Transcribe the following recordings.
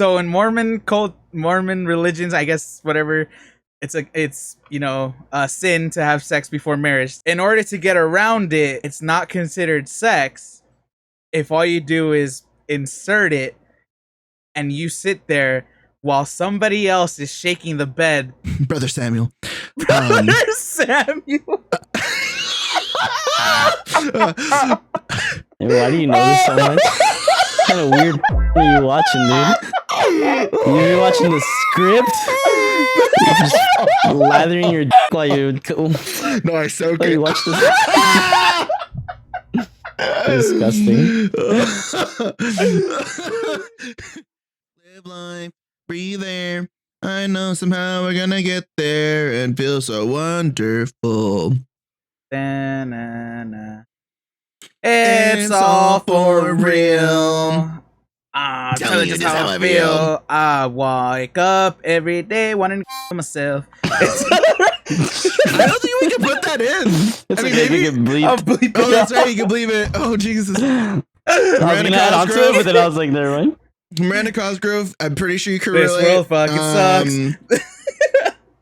So in Mormon religions, I guess whatever, it's a sin to have sex before marriage. In order to get around it, it's not considered sex if all you do is insert it and you sit there while somebody else is shaking the bed. Brother Samuel. Brother Samuel. Hey, why do you know this so much? What kind of weird are you watching, dude? You watching the script? You're just lathering your dick while you... No, I so good. You watch this? Disgusting. Live life, breathe air. I know somehow we're gonna get there and feel so wonderful. Da-na-na. It's all for real. Tell you just how I feel. I wake up every day wanting to myself. I don't think we can put that in. It's maybe you can bleep. I'll bleep it. Oh, that's right. You can believe it. Oh, Jesus. I was gonna add on to it, but then I was like, never mind. Miranda Cosgrove. I'm pretty sure you can This relate. world fucking sucks.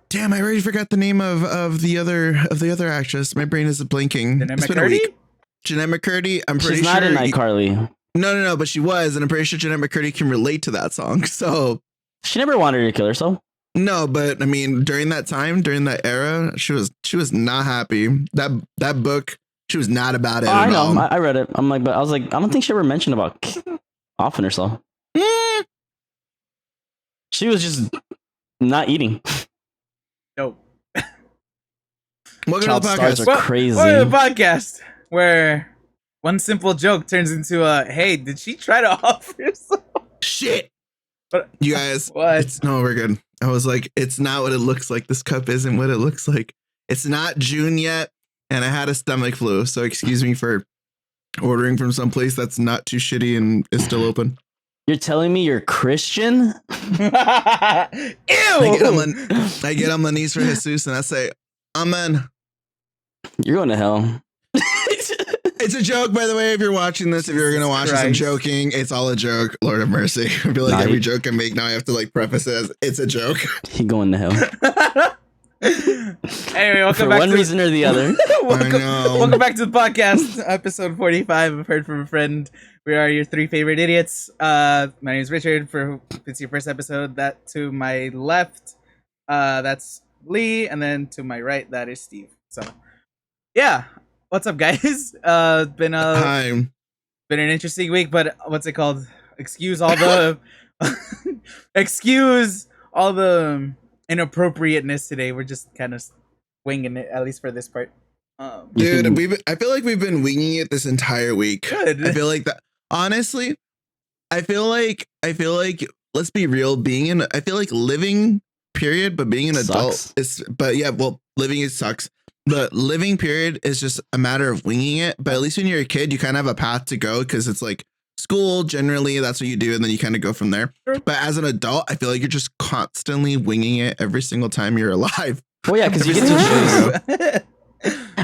Damn, I already forgot the name of the other actress. My brain is blinking. Jeanette It's been a McCurdy? week. Jeanette McCurdy. I'm pretty She's sure. not in iCarly. No, but she was, and I'm pretty sure Jeanette McCurdy can relate to that song. So She never wanted to kill herself. no, but I mean, during that time, during that era, she was not happy. That book, she was not about it. Oh, I at know. all. I read it. I'm like, but I was like, I don't think she ever mentioned about offing herself. She was just not eating. Nope. Welcome Child to the stars podcast. are crazy. Welcome to the podcast where one simple joke turns into a, hey, did she try to offer herself? Shit. But You guys, what? no, we're good. I was like, it's not what it looks like. This cup isn't what it looks like. It's not June yet, and I had a stomach flu, so excuse me for ordering from someplace that's not too shitty and is still open. You're telling me you're Christian? Ew. I get on my knees for Jesus, and I say, Amen. You're going to hell. It's a joke, by the way. If you're watching this, if you're gonna watch this, I'm Christ. joking. It's all a joke. Lord have mercy. I feel like Nah, every you- joke I make now, I have to like preface it as it's a joke. He going to hell. Anyway, welcome For back one to reason or the other. I know. welcome back to the podcast, episode 45 of Heard from a Friend. We are your three favorite idiots. My name is Richard. For if it's your first episode, that to my left, that's Lee, and then to my right, that is Steve. So, yeah, what's up, guys? Been Hi. an interesting week, but what's it called? Excuse all the inappropriateness today. We're just kind of winging it, at least for this part. Dude, I feel like we've been winging it this entire week. Good. I feel like that. Honestly, I feel like. Let's be real. I feel like living period, but being an adult Sucks. is. But yeah, well, living it sucks. But living period is just a matter of winging it. But at least when you're a kid, you kind of have a path to go because it's like school. Generally, that's what you do, and then you kind of go from there. Sure. But as an adult, I feel like you're just constantly winging it every single time you're alive. Well, yeah, because you get to choose.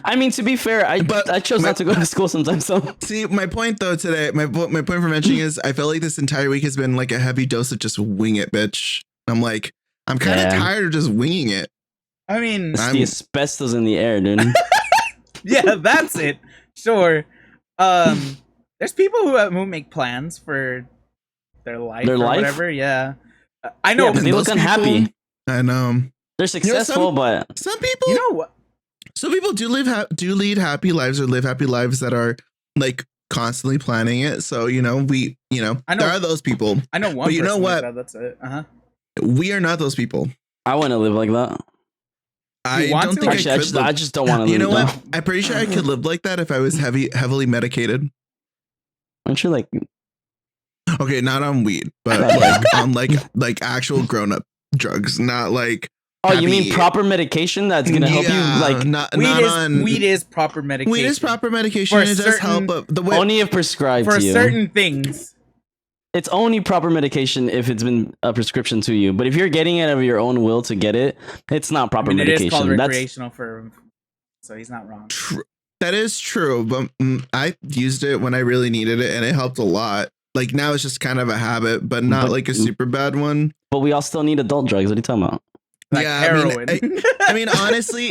I mean, to be fair, I chose not to go to school sometimes. So See, my point though today, my point for mentioning is I feel like this entire week has been like a heavy dose of just wing it, bitch. I'm like, I'm kind of Yeah. tired of just winging it. I mean, it's the asbestos in the air, dude. yeah, that's it. Sure. There's people who make plans for their life Their or life? whatever. Yeah. I know. Yeah, but they look those unhappy. people- I know. They're successful, but Some people, You know what? some people do lead happy lives or live happy lives that are like constantly planning it. So you know, I know- there are those people. I know one. But you know person like what? that, that's it. We are not those people. I want to live like that. I want don't to? think Actually, I I could. just, live- I just don't want to live. you know like what? that. I'm pretty sure I could live like that if I was heavily medicated. Aren't you like? Okay, not on weed, but like on like actual grown up drugs, not like. Oh, you mean happy- proper medication that's gonna help you? Like not Weed is on weed is proper medication. weed is proper medication. For It does certain- help, but the way only if prescribed for to you. certain things. It's only proper medication if it's been a prescription to you. But if you're getting it of your own will to get it, it's not I proper mean, it is medication. called That's recreational for, so he's not wrong. that is true, but I used it when I really needed it, and it helped a lot. like now it's just kind of a habit, but not like a super bad one. But we all still need adult drugs. What are you talking about? Like heroin. I mean, honestly,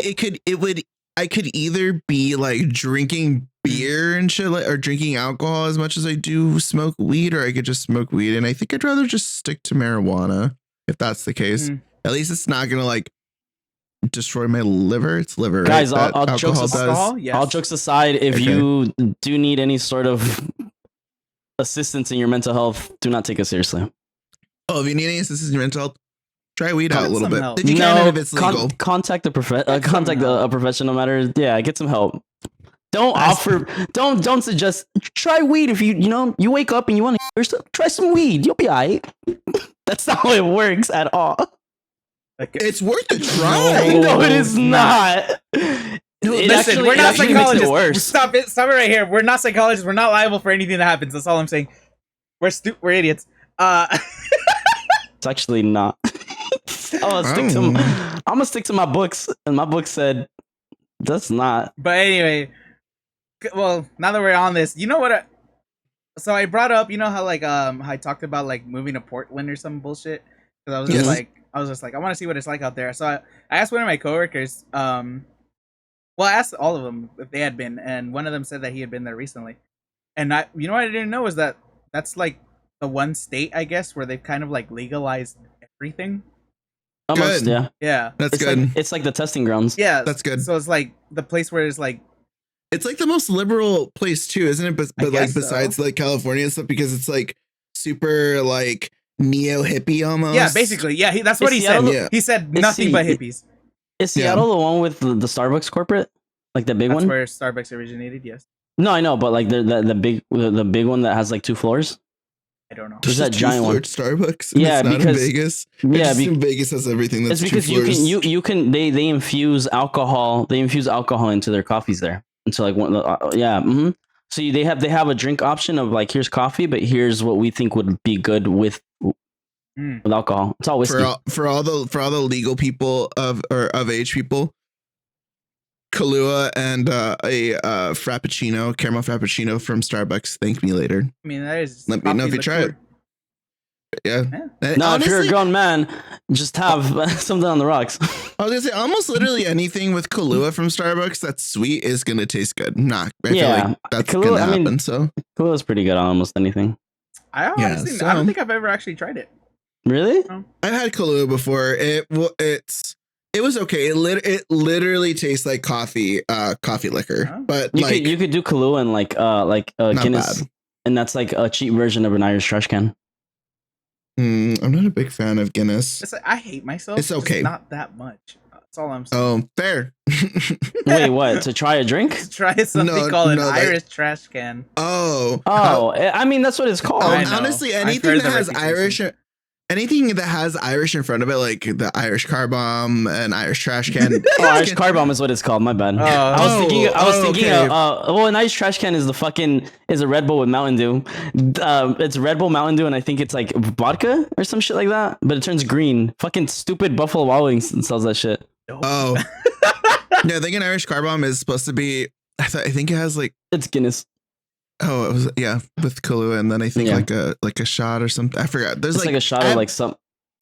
I could either be like drinking beer and shit, or drinking alcohol as much as I do smoke weed, or I could just smoke weed. And I think I'd rather just stick to marijuana if that's the case. At least it's not gonna like destroy my liver. It's liver, guys. Right? All jokes aside, yes. all jokes aside, if you do need any sort of assistance in your mental health, do not take us seriously. Oh, if you need any assistance in your mental health, try weed out a little bit. Help. Did you can if it's legal? Contact a professional matter. Yeah, get some help. Don't offer. Don't suggest. Try weed if you wake up and you want to try some weed. You'll be alright. That's not how it works at all. It's worth a try. No, it is not. Listen, we're not psychologists. Stop it right here. We're not psychologists. We're not liable for anything that happens. That's all I'm saying. We're idiots. It's actually not. I'm gonna stick to my books, and my book said that's not. But anyway, well, now that we're on this, you know what? So I brought up, you know how like how I talked about like moving to Portland or some bullshit, because I was just like I want to see what it's like out there. So I asked one of my coworkers, well, I asked all of them if they had been, and one of them said that he had been there recently. And you know what I didn't know is that that's like the one state, I guess, where they've kind of like legalized everything. Almost, good. yeah. That's it's good. Like, it's like the testing grounds. Yeah, that's good. So it's like the place where it's like the most liberal place too, isn't it? But like besides like California and stuff, because it's like super like neo hippie almost. Yeah, basically. Yeah, that's what he said. Yeah. He said nothing but hippies. Is Seattle the one with the Starbucks corporate, like the big one? That's where Starbucks originated. Yes. No, I know, but like the big one that has like 2 floors. I don't know. There's that giant one. Starbucks. Yeah, it's not because in Vegas. Yeah, in Vegas has everything. That's it's because you can they infuse alcohol. They infuse alcohol into their coffees there. And so like So they have a drink option of like, here's coffee, but here's what we think would be good with alcohol. It's all whiskey. For all the legal people of age people. Kahlua and a frappuccino, caramel frappuccino from Starbucks. Thank me later. I mean, that is. Let me know if you try it. Yeah. No, honestly, if you're a grown man, just have something on the rocks. I was gonna say almost literally anything with Kahlua from Starbucks that's sweet is gonna taste good. I feel like that's Kahlua, gonna happen. So Kahlua is pretty good on almost anything. I honestly, I don't think I've ever actually tried it. Really? No. I've had Kahlua before. It was okay. It literally tastes like coffee liquor. Oh. But you could do Kahlua and like Guinness, bad. And that's like a cheap version of an Irish trash can. I'm not a big fan of Guinness. It's like, I hate myself. It's okay. Just not that much. That's all I'm saying. Oh, fair. Wait, what? To try a drink? To try something called an Irish trash can. Oh. I mean, that's what it's called. Honestly, anything that has Irish in front of it, like the Irish car bomb and Irish trash can. Irish car bomb is what it's called. My bad. I was thinking. Well, an Irish trash can is a Red Bull with Mountain Dew. It's Red Bull, Mountain Dew, and I think it's like vodka or some shit like that. But it turns green. Fucking stupid Buffalo Wild Wings sells that shit. Oh. Yeah, I think an Irish car bomb is supposed to be. I think it has like. It's Guinness. Oh, it was with Kahlua, and then I think like a shot or something. I forgot. There's like a shot of like some.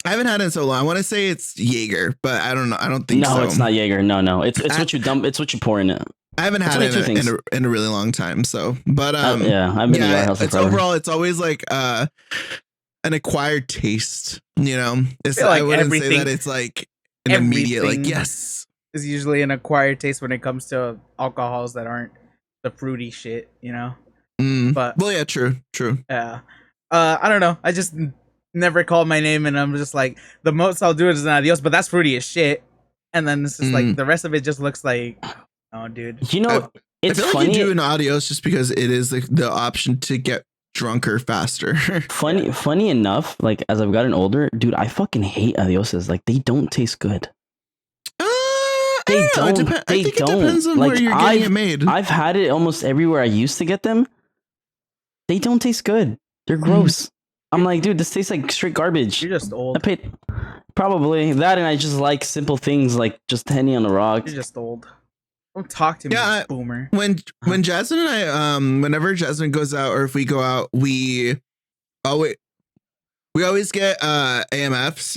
I haven't had it in so long. I want to say it's Jaeger, but I don't know. I don't think so. No, it's not Jaeger. No. It's what you dump. It's what you pour in it. I haven't had it in a really long time. So, but I've been to your house. It's overall, it's always like an acquired taste. You know, I wouldn't say that it's like an immediate like yes. Is usually an acquired taste when it comes to alcohols that aren't the fruity shit. You know. But well, yeah, true. Yeah, I don't know. I just never called my name, and I'm just like the most I'll do is an adios, but that's fruity as shit. And then it's just like the rest of it just looks like, oh, dude. You know, it's I feel funny. Like you do an adios just because it is like the option to get drunker faster. funny enough, like as I've gotten older, dude, I fucking hate adioses. Like they don't taste good. They don't. I think it depends on where you're getting it made. I've had it almost everywhere I used to get them. They don't taste good. They're gross. I'm like, dude, this tastes like straight garbage. You're just old. I paid probably that, and I just like simple things like just Henny on the rocks. You're just old. Don't talk to me, boomer. When Jasmine and I, whenever Jasmine goes out, or if we go out, we Oh wait, we always get AMFs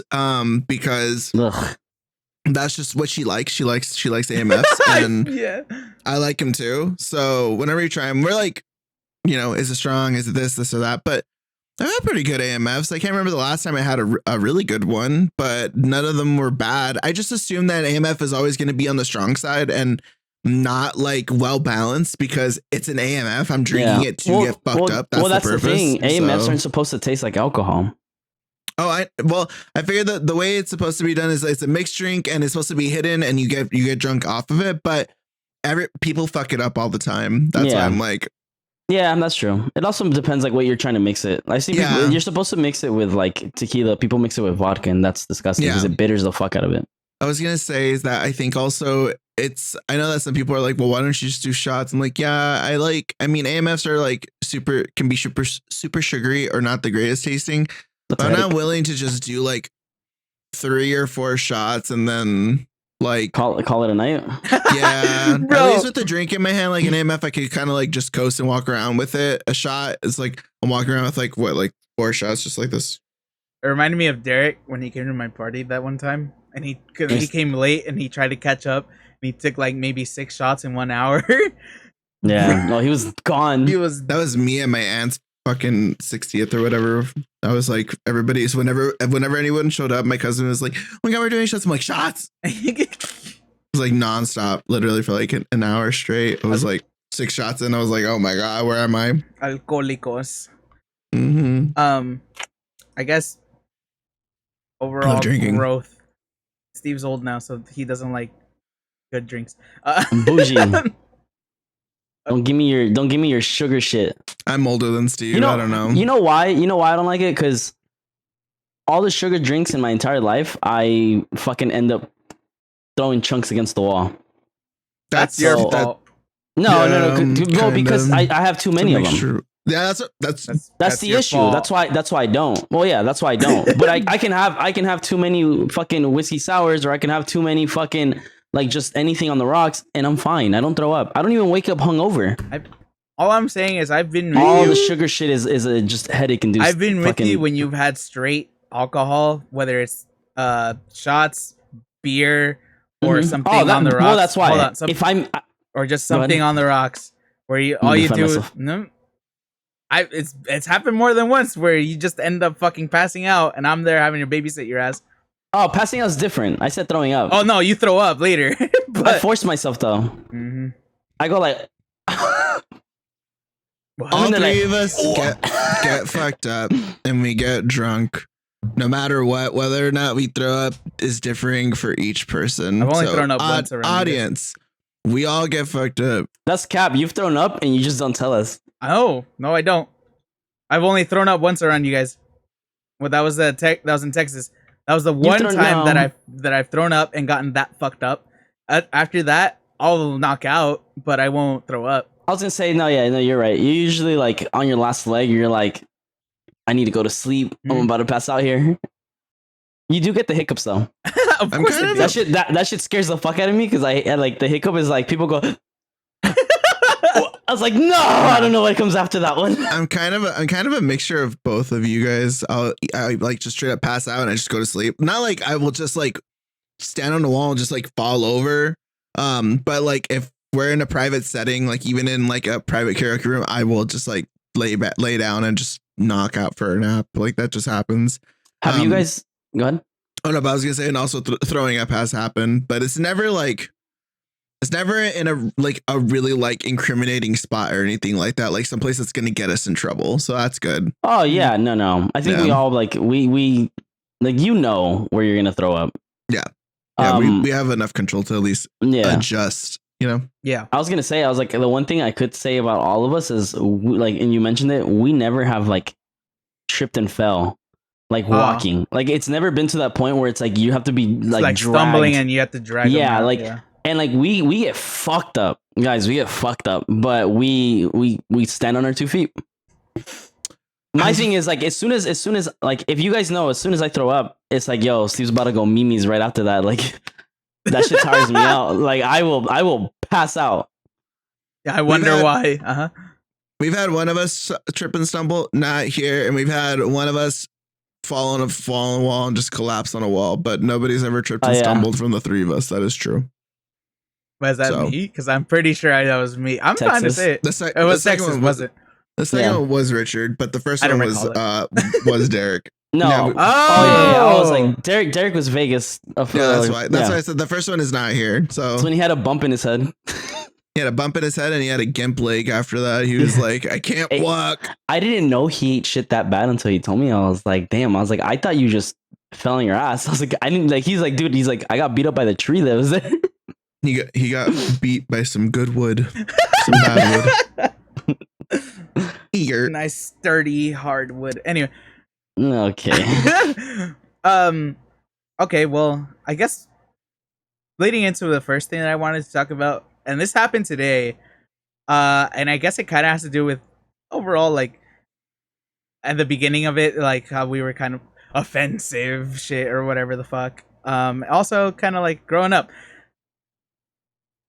because Ugh. that's just what she likes. She likes AMFs, and Yeah. I like them too. So whenever we try them, we're like, is it strong? Is it this or that? But I had pretty good AMFs. I can't remember the last time I had a really good one, but none of them were bad. I just assume that AMF is always going to be on the strong side and not like well balanced because it's an AMF. I'm drinking it to get fucked up. That's the thing. AMFs so. aren't supposed to taste like alcohol. Oh, I figured that the way it's supposed to be done is it's a mixed drink and it's supposed to be hidden and you get drunk off of it. But people fuck it up all the time. That's why I'm like, yeah, that's true. It also depends like what you're trying to mix it. I see people, you're supposed to mix it with like tequila. People mix it with vodka, and that's disgusting because it bitters the fuck out of it. I was gonna say is that I think also I know that some people are like, well, why don't you just do shots? I'm like, yeah, I mean, AMFs are like can be super sugary or not the greatest tasting. But I'm not willing to just do like 3 or 4 shots and then like call it a night. Yeah, at least with the drink in my hand, like an AMF, I could kind of like just coast and walk around with it. A shot is like I'm walking around with like 4 shots, just like this. It reminded me of Derek when he came to my party that one time, and he came late and he tried to catch up. And he took like maybe 6 shots in 1 hour. Yeah, no, he was gone. That was me and my aunt's fucking 60th or whatever. I was like, everybody's whenever anyone showed up, my cousin was like, oh my god, we're doing shots. I'm like, shots. It was like nonstop, literally for like an hour straight. It was like 6 shots in. I was like, oh my god, where am I? Alcohólicos. Mm-hmm. I guess overall growth. Steve's old now, so he doesn't like good drinks. Bougie. Don't give me your sugar shit. I'm older than Steve. I don't know. You know why? I don't like it? Because all the sugar drinks in my entire life, I fucking end up throwing chunks against the wall. That's your fault. No, because I have too many of them. Sure. Yeah, that's the issue. Fault. That's why I don't. Well, yeah, that's why I don't. But I can have too many fucking whiskey sours, or I can have too many fucking like just anything on the rocks, and I'm fine. I don't throw up. I don't even wake up hungover. All I'm saying is I've been with all you. The sugar shit is a just headache induced. I've been with you when you've had straight alcohol, whether it's shots, beer, or something on the rocks. Well, that's why. Hold on, or just something on the rocks where you it's happened more than once where you just end up fucking passing out and I'm there having to babysit your ass. Oh, passing out is different. I said throwing up. Oh no, you throw up later. But I forced myself though. Mm-hmm. I go like all 3 of us get fucked up and we get drunk. No matter what, whether or not we throw up is differing for each person. I've only thrown up once around audience. We all get fucked up. That's cap. You've thrown up and you just don't tell us. Oh, no, I don't. I've only thrown up once around you guys. Well, that was that was in Texas. That was the one time that I've thrown up and gotten that fucked up. After that, I'll knock out, but I won't throw up. I was gonna say no, you're right. You usually like on your last leg, you're like, I need to go to sleep. I'm about to pass out here. You do get the hiccups though. Of course, that shit scares the fuck out of me because I like the hiccup is like people go. I was like, no, I don't know what comes after that one. I'm kind of a mixture of both of you guys. I like just straight up pass out and I just go to sleep. Not like I will just like stand on the wall and just like fall over. But like if we're in a private setting, like even in like a private karaoke room, I will just like lay down and just knock out for a nap. Like that just happens. Have you guys? Go ahead. Oh no, but I was gonna say, and also throwing up has happened, but it's never in a really like incriminating spot or anything like that. Like someplace that's gonna get us in trouble. So that's good. Oh yeah, no. I think we all like we like where you're gonna throw up. Yeah. Yeah, we have enough control to at least adjust. Yeah. I was gonna say, I was like, the one thing I could say about all of us is like, and you mentioned it, we never have like tripped and fell. Like walking, like it's never been to that point where it's like you have to be like stumbling and you have to drag. Yeah, them out. And like we get fucked up, guys. We get fucked up, but we stand on our 2 feet. My thing is like as soon as like if you guys know, as soon as I throw up, it's like yo, Steve's about to go Mimi's right after that. Like that shit tires me out. Like I will pass out. Yeah, I wonder why. we've had one of us trip and stumble, not here, and we've had one of us fall on a wall and just collapse on a wall, but nobody's ever tripped and stumbled from the three of us. That is true. Was that me? Because I'm pretty sure that was me. I'm trying to say it. It was Texas, wasn't? The second one was Richard, but the first one was Derek. No. Yeah, yeah. I was like, Derek was Vegas. That's why I said the first one is not here. So that's when he had a bump in his head. He had a bump in his head and he had a gimp leg after that. He was like, I can't walk. I didn't know he ate shit that bad until he told me. I was like, damn. I was like, I thought you just fell on your ass. I was like, I didn't like. He's like, dude. He's like, I got beat up by the tree that was there. He got beat by some good wood, some bad wood. Nice sturdy hardwood. Anyway. Okay. Okay. Well, I guess leading into the first thing that I wanted to talk about, and this happened today, and I guess it kind of has to do with overall, like, at the beginning of it, like how we were kind of offensive shit or whatever the fuck. Also kind of like growing up.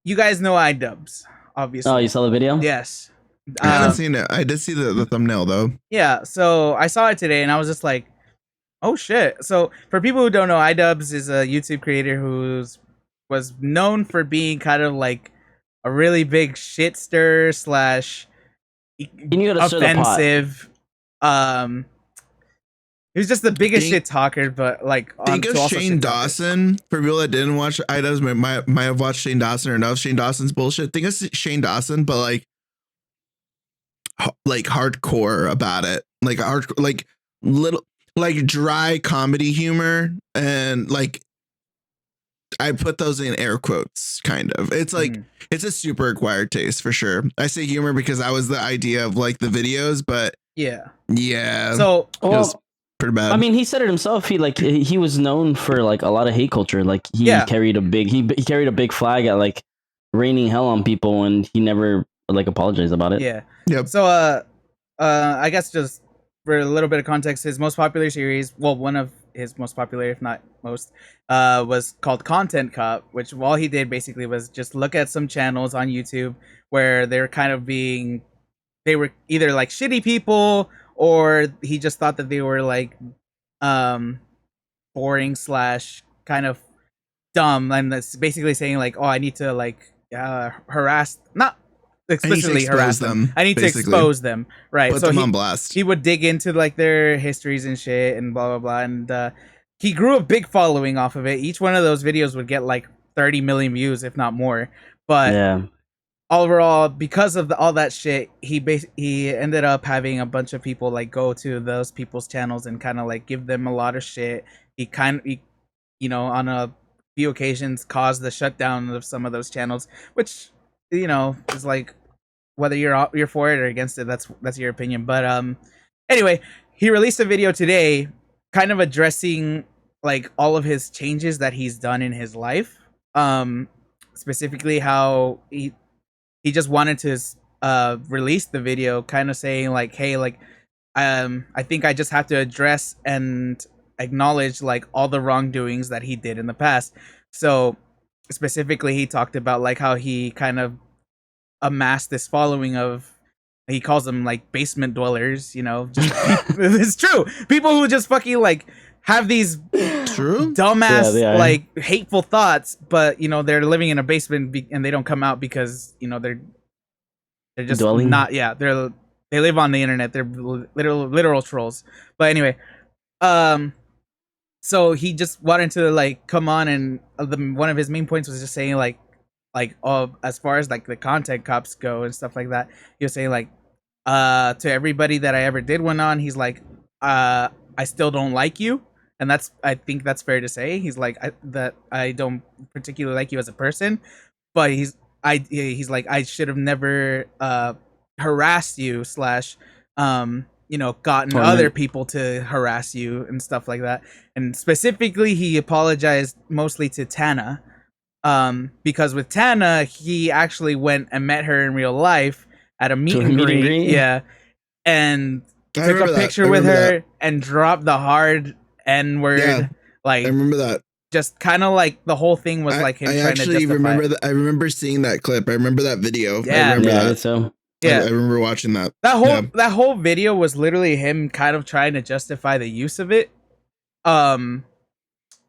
You guys know Idubbbz, obviously. Oh, you saw the video? Yes. I haven't seen it. I did see the thumbnail though. Yeah, so I saw it today and I was just like, oh shit. So for people who don't know, Idubbbz is a YouTube creator was known for being kind of like a really big shitster / offensive. He was just the biggest shit talker, but like think of Shane Dawson. For people that didn't watch Idubbbz, might have watched Shane Dawson or know Shane Dawson's bullshit. Think of Shane Dawson, but like hardcore about it, like little like dry comedy humor, and like I put those in air quotes, kind of. It's like it's a super acquired taste for sure. I say humor because that was the idea of like the videos, but yeah. So pretty bad. I mean, he said it himself. He was known for like a lot of hate culture. Like he carried a big flag at like raining hell on people, and he never like apologized about it. Yeah. Yep. So I guess just for a little bit of context, his most popular series, well, one of his most popular, if not most, was called Content Cop, which all he did basically was just look at some channels on YouTube where they're kind of they were either like shitty people, or he just thought that they were like boring / kind of dumb, and that's basically saying like, oh, I need to like harass, not explicitly harass them. I need to expose them, right? Put them on blast. He would dig into like their histories and shit and blah blah blah, and he grew a big following off of it. Each one of those videos would get like 30 million views, if not more. But overall, because of all that shit, he ended up having a bunch of people like go to those people's channels and kind of like give them a lot of shit. He on a few occasions caused the shutdown of some of those channels, which is like, whether you're for it or against it, that's your opinion. But anyway, he released a video today kind of addressing like all of his changes that he's done in his life, specifically how he just wanted to release the video kind of saying like, hey, like I think I just have to address and acknowledge like all the wrongdoings that he did in the past. So specifically, he talked about like how he kind of amassed this following of, he calls them like basement dwellers, it's true, people who just fucking like have these dumbass like hateful thoughts, but they're living in a basement and they don't come out because they're just dwelling. They live on the internet. They're literal trolls. But anyway, so he just wanted to like come on, and one of his main points was just saying like as far as like the content cops go and stuff like that, he was saying like to everybody that I ever did one on, he's like I still don't like you, and I think that's fair to say. He's like I don't particularly like you as a person, but he's like I should have never harassed you / gotten other people to harass you and stuff like that. And specifically, he apologized mostly to Tana, because with Tana, he actually went and met her in real life at a meet and greet. Yeah, and took a picture with her and dropped the hard N-word. Yeah, like I remember that. Just kind of like the whole thing was like him trying to justify. I remember seeing that clip. I remember that video. Yeah, I remember that. So Yeah, I remember watching that. That whole video was literally him kind of trying to justify the use of it. And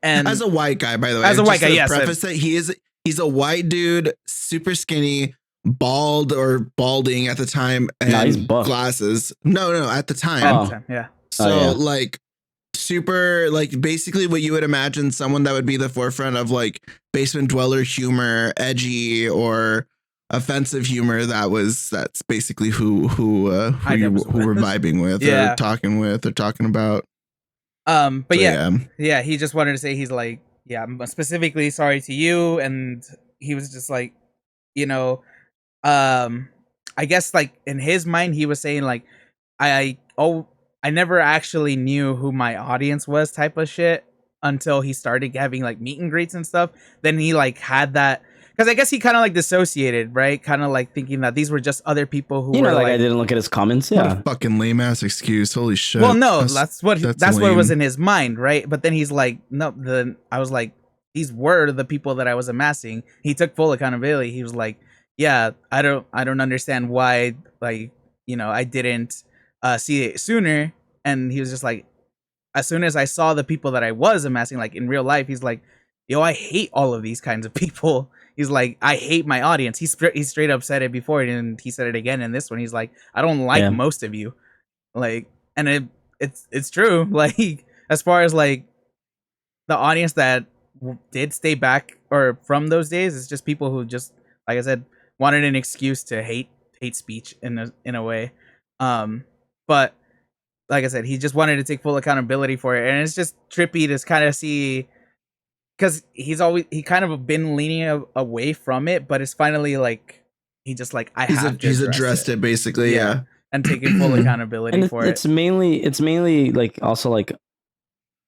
as a white guy, by the way, as a white guy, yes, preface that he's a white dude, super skinny, bald or balding at the time, and he's buff. glasses. No, at the time. Yeah. So like super, like basically what you would imagine someone that would be the forefront of like basement dweller humor, edgy or offensive humor. That's basically who we're vibing with or talking with or talking about. But so, yeah, he just wanted to say, he's like, yeah, I'm specifically sorry to you. And he was just like, you know, I guess like in his mind, he was saying like, I never actually knew who my audience was type of shit until he started having like meet and greets and stuff. Then he like had that, because I guess he kind of like dissociated, right? Kind of like thinking that these were just other people who were like, I didn't look at his comments. Yeah, what a fucking lame ass excuse. Holy shit. Well, no, that's what was in his mind, right? But then he's like, no. Then I was like, these were the people that I was amassing. He took full accountability. He was like, yeah, I don't understand why, like, you know, I didn't see it sooner. And he was just like, as soon as I saw the people that I was amassing, like in real life, he's like, yo, I hate all of these kinds of people. He's like, I hate my audience. He straight up said it before, and he said it again in this one. He's like, I don't like most of you, like, and it's true. Like, as far as like the audience that did stay back or from those days, it's just people who just, like I said, wanted an excuse to hate speech in a way. But like I said, he just wanted to take full accountability for it, and it's just trippy to kind of see. Because he kind of been leaning away from it, but it's finally like he's addressed it basically, yeah, and taking full accountability for it. It's mainly like also like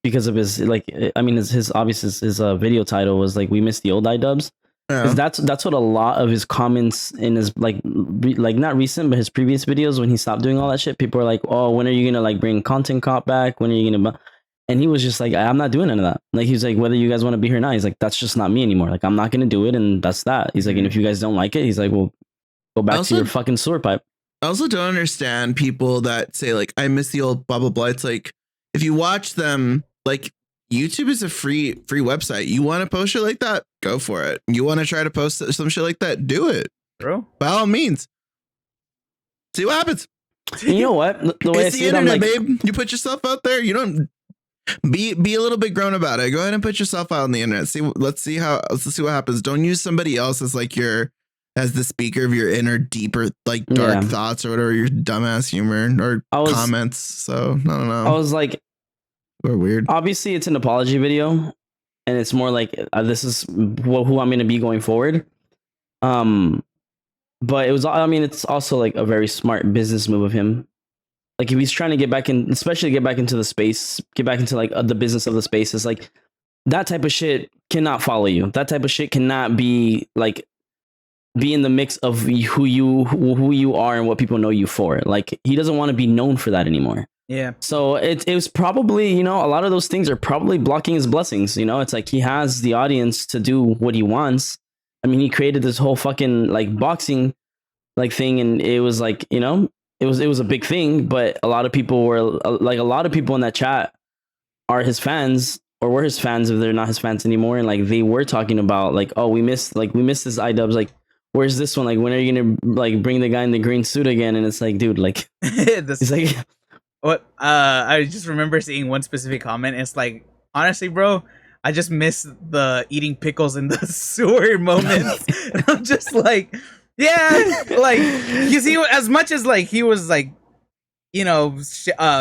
because of his like, I mean his obviously his video title was like, we miss the old Idubbbz. Because that's what a lot of his comments in his like not recent but his previous videos when he stopped doing all that shit, people are like, oh, when are you gonna like bring Content Cop back? When are you gonna? And he was just like, I'm not doing none of that. Like, he was like, whether you guys want to be here or not, he's like, that's just not me anymore. Like, I'm not going to do it. And that's that. He's like, and if you guys don't like it, he's like, well, go back to your fucking sewer pipe. I also don't understand people that say like, I miss the old blah, blah, blah. It's like, if you watch them, like YouTube is a free website. You want to post shit like that? Go for it. You want to try to post some shit like that? Do it. Bro. By all means. See what happens. You know what? The way it's the internet, babe. You put yourself out there. You don't be a little bit grown about it. Go ahead and put yourself out on the internet. Let's see what happens. Don't use somebody else as like as the speaker of your inner deeper like dark thoughts or whatever, your dumbass humor or comments. So I don't know. I was like, we're weird. Obviously, it's an apology video, and it's more like this is who I'm going to be going forward. But it was, I mean, it's also like a very smart business move of him. Like, if he's trying to get back in, especially get back into the space, get back into like the business of the space, is like that type of shit cannot follow you. That type of shit cannot be like be in the mix of who you are and what people know you for. Like, he doesn't want to be known for that anymore. Yeah. So it was probably, you know, a lot of those things are probably blocking his blessings. You know, it's like he has the audience to do what he wants. I mean, he created this whole fucking like boxing like thing, and it was like, you know, it was a big thing, but a lot of people were like, a lot of people in that chat are his fans or were his fans if they're not his fans anymore, and like they were talking about like, oh, we missed this Idubbbz, like where's this one, like when are you gonna like bring the guy in the green suit again? And it's like, dude, like it's like what I just remember seeing one specific comment. It's like, honestly, bro, I just miss the eating pickles in the sewer moments. And I'm just like, yeah, like, you see, as much as like he was like, you know,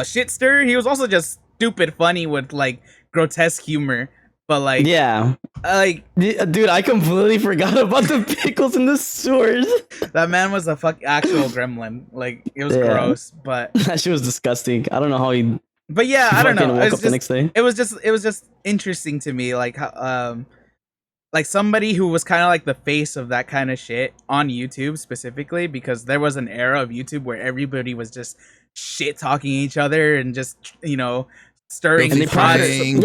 shit stir, he was also just stupid funny with like grotesque humor. But like, yeah, like, dude, I completely forgot about the pickles in the sewers. That man was a actual gremlin. Like, it was gross, but that shit was disgusting. I don't know how he. But yeah, I don't know. Woke up the next day. It was just interesting to me, like how, like somebody who was kind of like the face of that kind of shit on YouTube specifically, because there was an era of YouTube where everybody was just shit talking each other and just, you know, stirring and Idubbbz,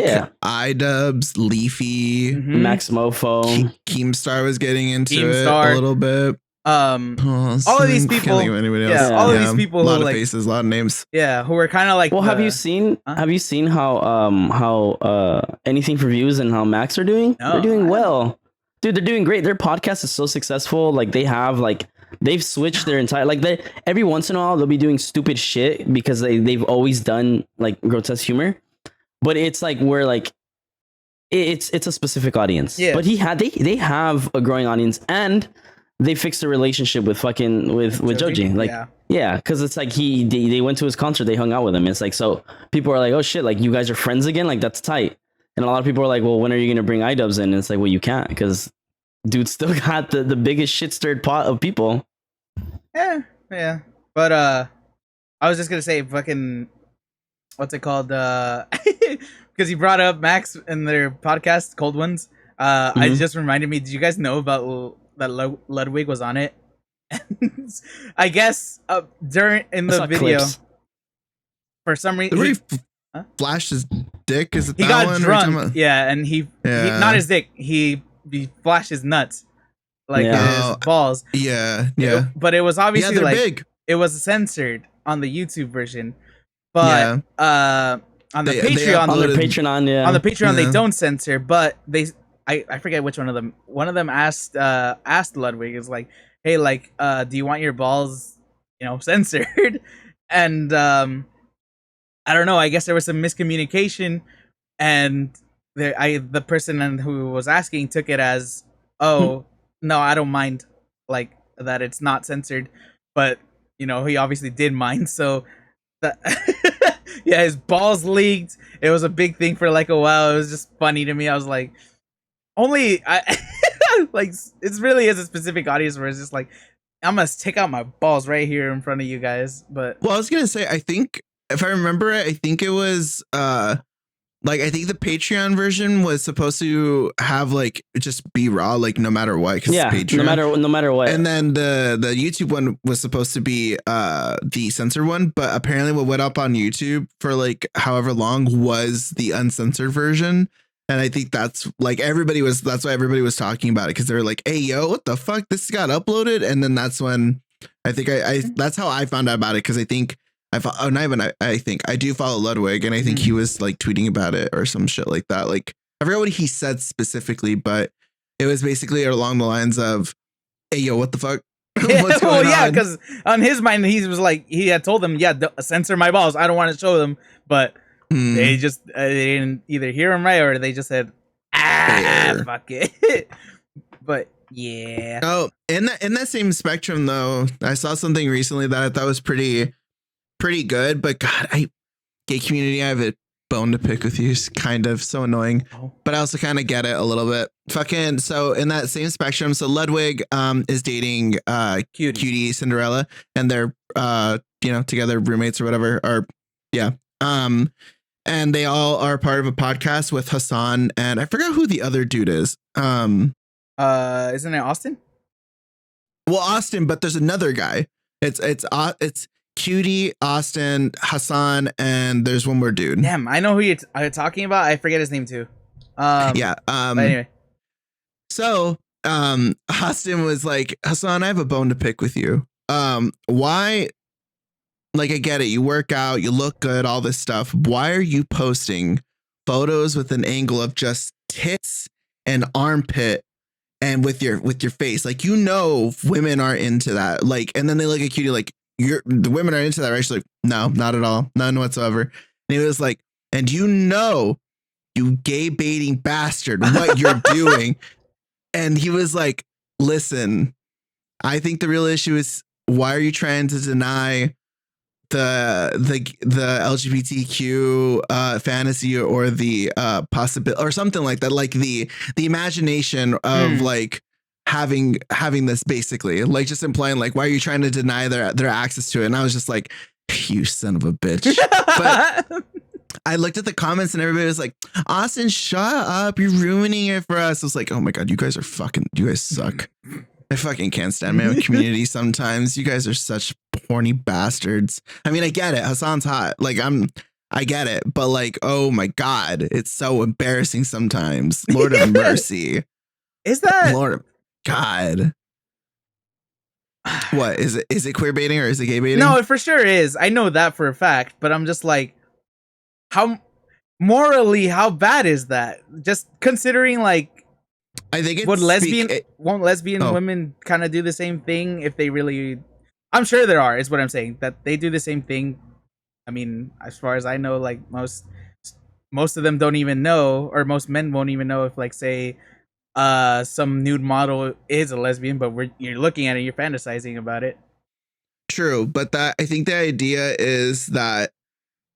Leafy, Max Mofo, Keemstar was getting into it a little bit. all of these people, all of these people a lot who of like faces, a lot of names. Yeah, who were kind of like. Well, have you seen how anything for views and how Max are doing? No, they're doing well, dude. They're doing great. Their podcast is so successful. Like they've switched their entire they every once in a while they'll be doing stupid shit because they've always done like grotesque humor, but it's like where like it's a specific audience. Yeah. But they have a growing audience, and they fixed a relationship with Joji. Like yeah, because it's like they went to his concert, they hung out with him. It's like, so people are like, oh shit, like you guys are friends again, like that's tight. And a lot of people are like, well, when are you gonna bring Idubbbz in? And it's like, well, you can't, because dude still got the biggest shit stirred pot of people. Yeah. But I was just gonna say fucking what's it called? Because you brought up Max in their podcast, Cold Ones. I just reminded me, did you guys know about that Ludwig was on it? I guess during in the video clips. For some reason he flashed his dick. Is it he that got one? drunk, yeah, and he not his dick, he flashed his nuts, like his balls. But it was obviously like big. It was censored on the YouTube version, but on the Patreon, on the Patreon they don't censor, but I forget which one of them. One of them asked Ludwig, is like, hey, like, do you want your balls, censored? And I don't know. I guess there was some miscommunication, and the person who was asking took it as, oh no, I don't mind, like that it's not censored, but he obviously did mind. So that yeah, his balls leaked. It was a big thing for like a while. It was just funny to me. I was like, like it really is a specific audience where it's just like, I'm gonna take out my balls right here in front of you guys. But I was gonna say, I think if I remember it, I think it was I think the Patreon version was supposed to have like just be raw, like no matter what. Patreon. no matter what. And then the YouTube one was supposed to be the censored one, but apparently what went up on YouTube for like however long was the uncensored version. And I think that's why everybody was talking about it, because they were like, hey, yo, what the fuck? This got uploaded. And then that's when I think that's how I found out about it. Cause I think I do follow Ludwig, and I think he was like tweeting about it or some shit like that. Like, I forgot what he said specifically, but it was basically along the lines of, hey, yo, what the fuck? What's going on? Because on his mind, he was like, he had told them, censor my balls. I don't want to show them. But they just they didn't either hear him right, or they just said, fuck it. But yeah. Oh, in that same spectrum though, I saw something recently that I thought was pretty good. But God, gay community, I have a bone to pick with you. It's kind of so annoying, but I also kind of get it a little bit. Fucking, so in that same spectrum, so Ludwig is dating Cutie Cinderella, and they're together, roommates or whatever, or and they all are part of a podcast with Hassan, and I forgot who the other dude is. Isn't it Austin? Well, Austin, but there's another guy. It's Cutie, Austin, Hassan, and there's one more dude. Damn, I know who you're talking about. I forget his name too. But anyway. So Austin was like, Hassan, I have a bone to pick with you. Why? Like, I get it. You work out, you look good, all this stuff. Why are you posting photos with an angle of just tits and armpit and with your face? Like, women are into that. Like, and then they look at Cutie like, the women are into that, right? She's like, no, not at all. None whatsoever. And he was like, and you gay baiting bastard, what you're doing. And he was like, listen, I think the real issue is, why are you trying to deny the LGBTQ fantasy or the possibility or something like that, like the imagination of like having this, basically, like just implying like, why are you trying to deny their access to it? And I was just like, you son of a bitch. But I looked at the comments and everybody was like, Austin, shut up, you're ruining it for us. I was like, oh my God, you guys suck. I fucking can't stand my own community sometimes. You guys are such horny bastards. I mean, I get it. Hassan's hot. Like, I get it. But like, oh my God, it's so embarrassing sometimes. Lord of mercy. Is that? Lord of God. What is it? Is it queer baiting or is it gay baiting? No, it for sure is. I know that for a fact, but I'm just like, how morally, how bad is that? Just considering, like, I think it's won't lesbian women kind of do the same thing if they really? I'm sure there are. Is what I'm saying, that they do the same thing. I mean, as far as I know, like most of them don't even know, or most men won't even know if, like, say, some nude model is a lesbian, but you're looking at it, you're fantasizing about it. True, but that I think the idea is that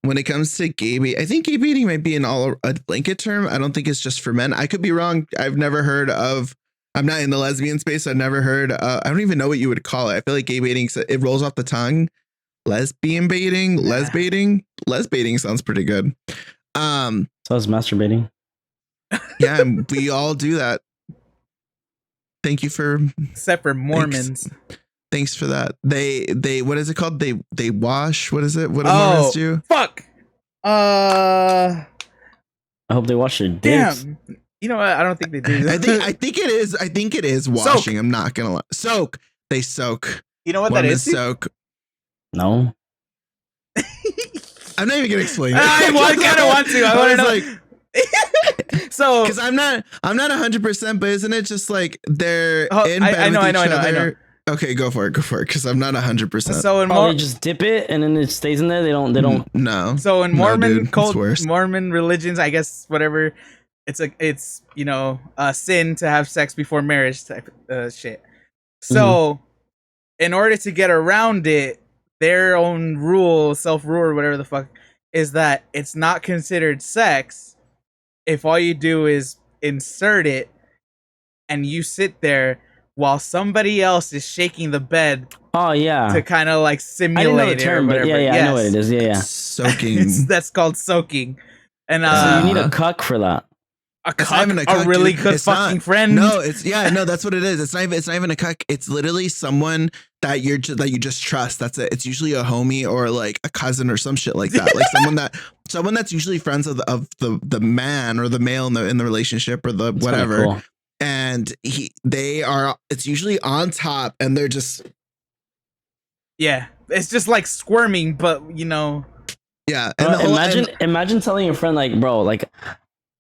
when it comes to gay baiting, I think gay baiting might be a blanket term. I don't think it's just for men. I could be wrong. I've never heard of. I'm not in the lesbian space. So I've never heard. I don't even know what you would call it. I feel like gay baiting, it rolls off the tongue. Lesbian baiting, lesbaiting sounds pretty good. So it's masturbating. Yeah, we all do that. Thank you for. Except for Mormons. Thanks for that. They what is it called? They wash. What is it? What do Mormons do? Fuck. I hope they wash their dicks. Damn. You know what? I don't think they do. I think it is. I think it is washing. Soak. I'm not gonna lie. Soak. They soak. You know what that is? Soak. No. I'm not even gonna explain it. I kind of want to. I want to know. Like, so, because I'm not 100%, but isn't it just like they're in bed with each other? I know. Okay, go for it. Because I'm not 100%. So in they just dip it and then it stays in there. They don't. No. So in Mormon Mormon religions, I guess whatever, it's a sin to have sex before marriage type shit. So in order to get around it, their own rule, self-rule or whatever the fuck, is that it's not considered sex if all you do is insert it and you sit there while somebody else is shaking the bed. Oh yeah, to kind of like simulate I didn't know the term, it or whatever. But I know what it is. Yeah. Soaking. That's called soaking. And so you need a cuck for that. A really good fucking friend. No, that's what it is. It's not even a cuck. It's literally someone that you just trust. That's it. It's usually a homie or like a cousin or some shit like that. Like someone that's usually friends of the man or the male in the relationship or the whatever. Cool. And it's usually on top and they're just. Yeah, it's just like squirming, but Yeah. And imagine telling your friend like, bro, like,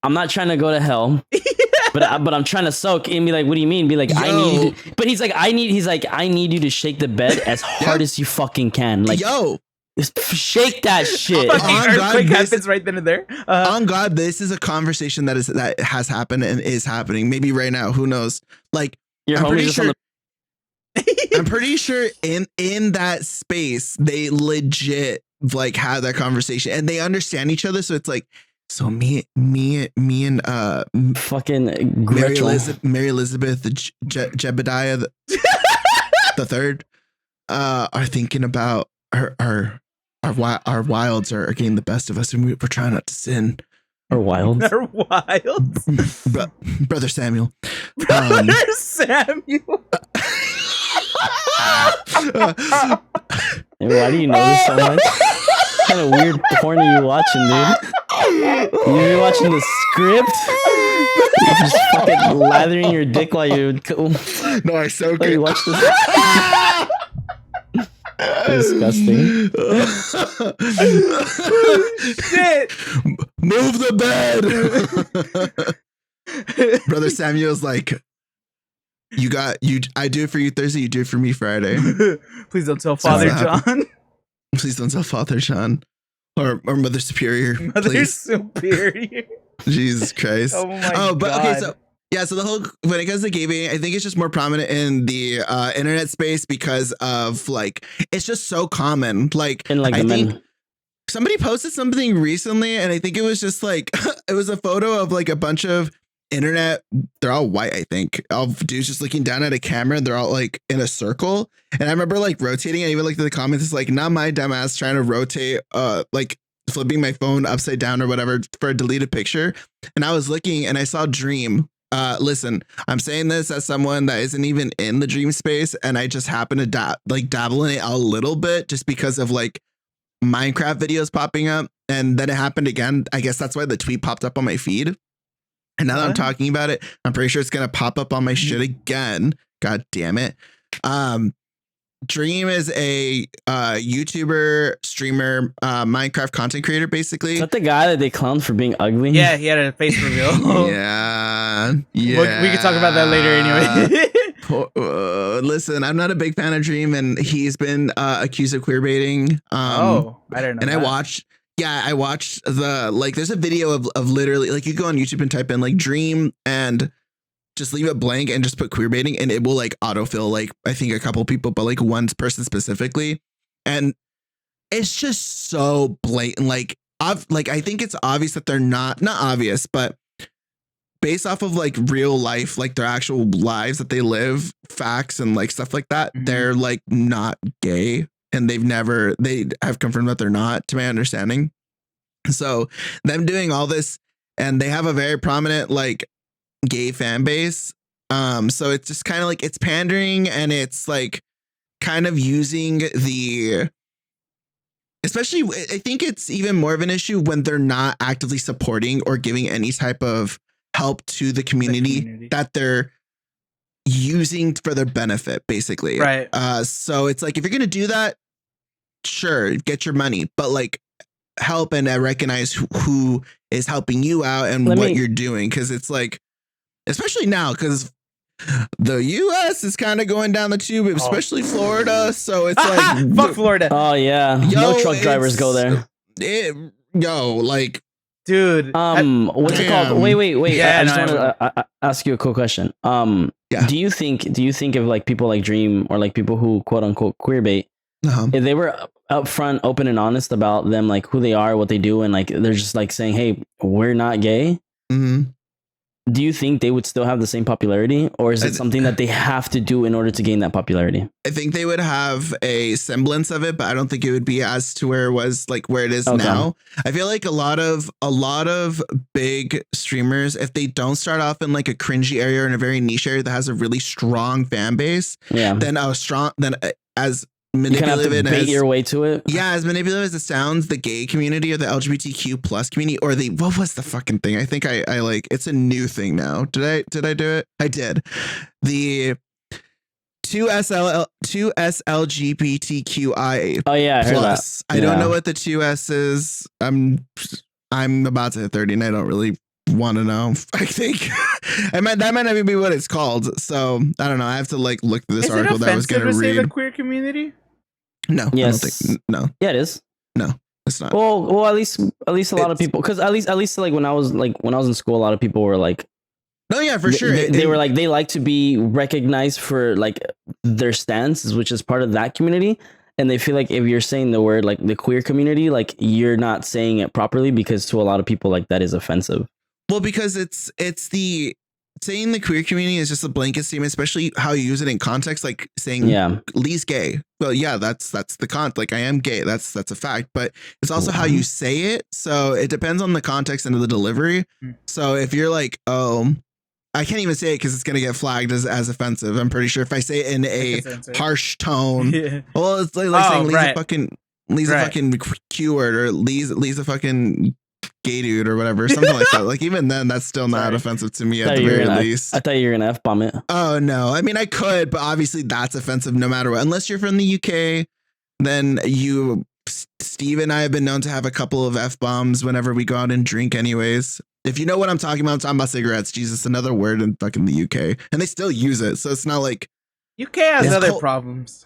I'm not trying to go to hell, but I'm trying to soak, and be like, what do you mean? Be like, I need you to, but he's like, I need you to shake the bed as hard as you fucking can. Like, just shake that shit. Earthquake happens right then and there. On God, this is a conversation that has happened and is happening. Maybe right now, who knows? Like, your homie's just on the. I'm pretty sure in that space they legit like have that conversation and they understand each other. So it's like. So me and fucking Mary Elizabeth Jebediah the third are thinking about our wilds are getting the best of us and we're trying not to sin. Our wilds. Our wilds. Brother Samuel. Brother Samuel. Why do you know this so much? What kind of weird porn are you watching, dude? You're watching the script? You're just fucking lathering your dick while you. No, I soak it. You watch this. Disgusting. Shit. Move the bed. Brother Samuel's like, I do it for you Thursday, you do it for me Friday. Please don't tell Father John. Please don't tell Father John. Or Mother Superior. Mother Superior. Jesus Christ. Oh my God. Okay, so yeah, so the whole when it comes to gay baiting, I think it's just more prominent in the internet space because of like it's just so common. Like and like I think somebody posted something recently, and I think it was just like it was a photo of like a bunch of internet. They're all white, I think. All dudes just looking down at a camera, and they're all like in a circle. And I remember like rotating. I even looked at the comments. It's like not my dumb ass trying to rotate, like flipping my phone upside down or whatever for a deleted picture. And I was looking, and I saw Dream. Listen, I'm saying this as someone that isn't even in the dream space, and I just happen to dabble in it a little bit just because of like Minecraft videos popping up. And then it happened again. I guess that's why the tweet popped up on my feed. And now that I'm talking about it, I'm pretty sure it's gonna pop up on my shit again. God damn it. Dream is a YouTuber, streamer, Minecraft content creator, basically. Is that the guy that they clowned for being ugly? Yeah, he had a face reveal. Yeah. We can talk about that later anyway. Listen, I'm not a big fan of Dream, and he's been accused of queer baiting. I didn't know. And that. I watched the, like, there's a video of literally, like, you go on YouTube and type in like Dream and just leave it blank and just put queer baiting, and it will like autofill, like, I think a couple people, but like one person specifically. And it's just so blatant. Like I think it's obvious that they're not obvious, but based off of like real life, like their actual lives that they live, facts and like stuff like that, they're like not gay, and they have confirmed that they're not, to my understanding. So them doing all this, and they have a very prominent like gay fan base. So it's just kind of like, it's pandering, and it's like kind of using especially, I think it's even more of an issue when they're not actively supporting or giving any type of help to the community that they're using for their benefit, basically. Right. So it's like, if you're going to do that, sure, get your money, but like help and recognize who is helping you out and what you're doing. Cause it's like, especially now, because the U.S. is kind of going down the tube, especially Florida. So it's like, fuck Florida. Oh yeah, no truck drivers go there. Like, dude. What's it called? Wait. Yeah, I just want to ask you a cool question. Yeah. Do you think of like people like Dream, or like people who quote unquote queer bait, if they were upfront, open and honest about them, like who they are, what they do, and like they're just like saying, hey, we're not gay. Do you think they would still have the same popularity, or is it something that they have to do in order to gain that popularity? I think they would have a semblance of it, but I don't think it would be as to where it was, like where it is now. I feel like a lot of big streamers, if they don't start off in like a cringy area or in a very niche area that has a really strong fan base, then as manipulative, you bait your way to it. Yeah, as manipulative as it sounds, the gay community or the LGBTQ plus community, or the, what was the fucking thing? I think I like, it's a new thing now. Did I do it? I did. The 2SLGBTQI. Oh yeah, I heard plus. that. I don't know what the 2S is. I'm about to hit 30 and I don't really want to know. I think that might not even be what it's called. So I don't know. I have to like look through this article that I was going to read. Say the queer community? No. Yes. I don't think, no. Yeah, it is. No, it's not. Well, at least a lot of people, because at least like when I was in school, a lot of people were like, no, yeah, for sure. They were like, they like to be recognized for like their stances, which is part of that community. And they feel like if you're saying the word like the queer community, like you're not saying it properly, because to a lot of people, like that is offensive. Well, because it's the saying the queer community is just a blanket statement, especially how you use it in context, like saying Lee's gay. Well, yeah, that's the like I am gay. That's a fact, but it's also how you say it. So it depends on the context and the delivery. So if you're like, oh, I can't even say it because it's going to get flagged as offensive. I'm pretty sure if I say it in a harsh tone, well, it's like saying Lee's a fucking Q word, or Lee's a fucking gay dude or whatever, something like that. Like even then, that's still not offensive to me at the very least. I thought you were gonna F-bomb it. Oh no, I mean I could, but obviously that's offensive no matter what. Unless you're from the UK, then Steve and I have been known to have a couple of F-bombs whenever we go out and drink anyways. If you know what I'm talking about cigarettes. Jesus, another word in fucking the UK, and they still use it, so it's not like UK has other problems.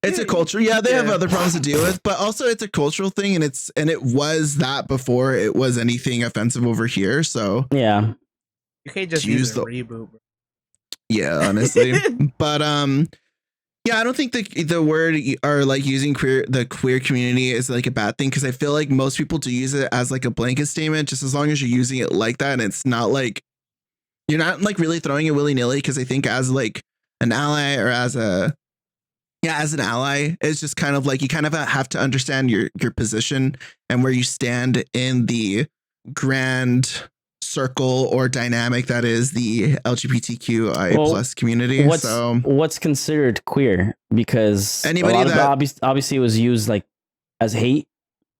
It's a culture. Yeah, they have other problems to deal with, but also it's a cultural thing, and it was that before it was anything offensive over here. So yeah, UK just use a reboot. Bro. Yeah, honestly, but yeah, I don't think the word or like using the queer community is like a bad thing, because I feel like most people do use it as like a blanket statement, just as long as you're using it like that, and it's not like you're not like really throwing it willy nilly. Because I think as like an ally or as an ally, it's just kind of like you kind of have to understand your position and where you stand in the grand circle or dynamic that is the LGBTQI plus community. What's considered queer? Because anybody obviously it was used like as hate,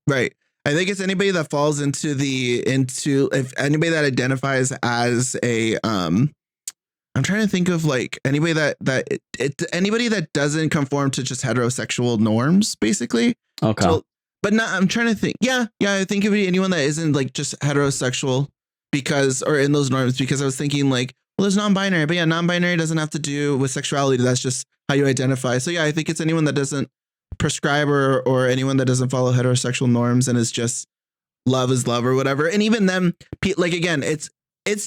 right? I think it's anybody that falls into if anybody that identifies as a I'm trying to think of like anybody anybody that doesn't conform to just heterosexual norms, basically. Okay. So, but not, I'm trying to think. Yeah. I think it would be anyone that isn't like just heterosexual or in those norms, because I was thinking like, well, there's non-binary, but yeah, non-binary doesn't have to do with sexuality. That's just how you identify. So yeah, I think it's anyone that doesn't prescribe or anyone that doesn't follow heterosexual norms and is just love is love or whatever. And even them, like, again, it's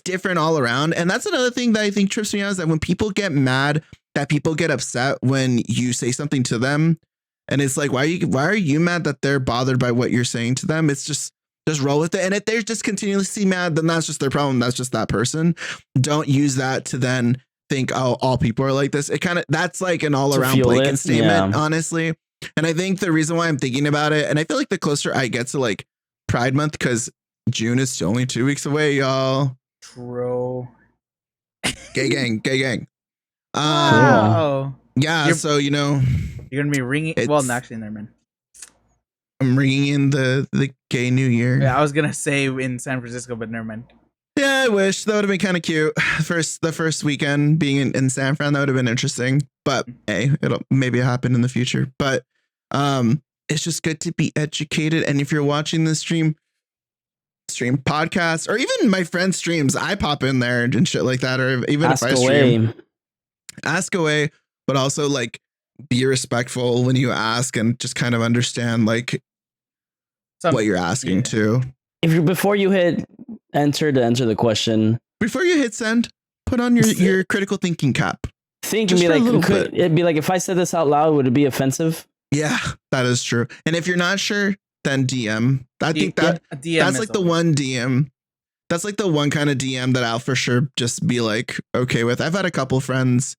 different all around. And that's another thing that I think trips me out, is that when people get mad, that people get upset when you say something to them. And it's like, why are you mad that they're bothered by what you're saying to them? It's just roll with it. And if they're just continuously mad, then that's just their problem. That's just that person. Don't use that to then think, oh, all people are like this. That's like an all around blanket statement, honestly. And I think the reason why I'm thinking about it, and I feel like the closer I get to like Pride Month, because June is only 2 weeks away, y'all. True. Gay gang. Wow. Yeah. So, you know, you're going to be ringing. Well, actually, never mind. I'm ringing in the gay new year. Yeah, I was going to say in San Francisco, but never mind. Yeah, I wish. That would have been kind of cute. The first weekend being in San Fran, that would have been interesting. But hey, it'll maybe happen in the future. But it's just good to be educated. And if you're watching this stream podcasts, or even my friends' streams, I pop in there and shit like that. Or even if I stream, ask away, but also like be respectful when you ask and just kind of understand like what you're asking to. Before you hit enter to enter the question, before you hit send, put on your critical thinking cap. Think and be like, it'd be like, if I said this out loud, would it be offensive? Yeah, that is true. And if you're not sure, then DM. I think that's like the one DM. That's like the one kind of DM that I'll for sure just be like okay with. I've had a couple friends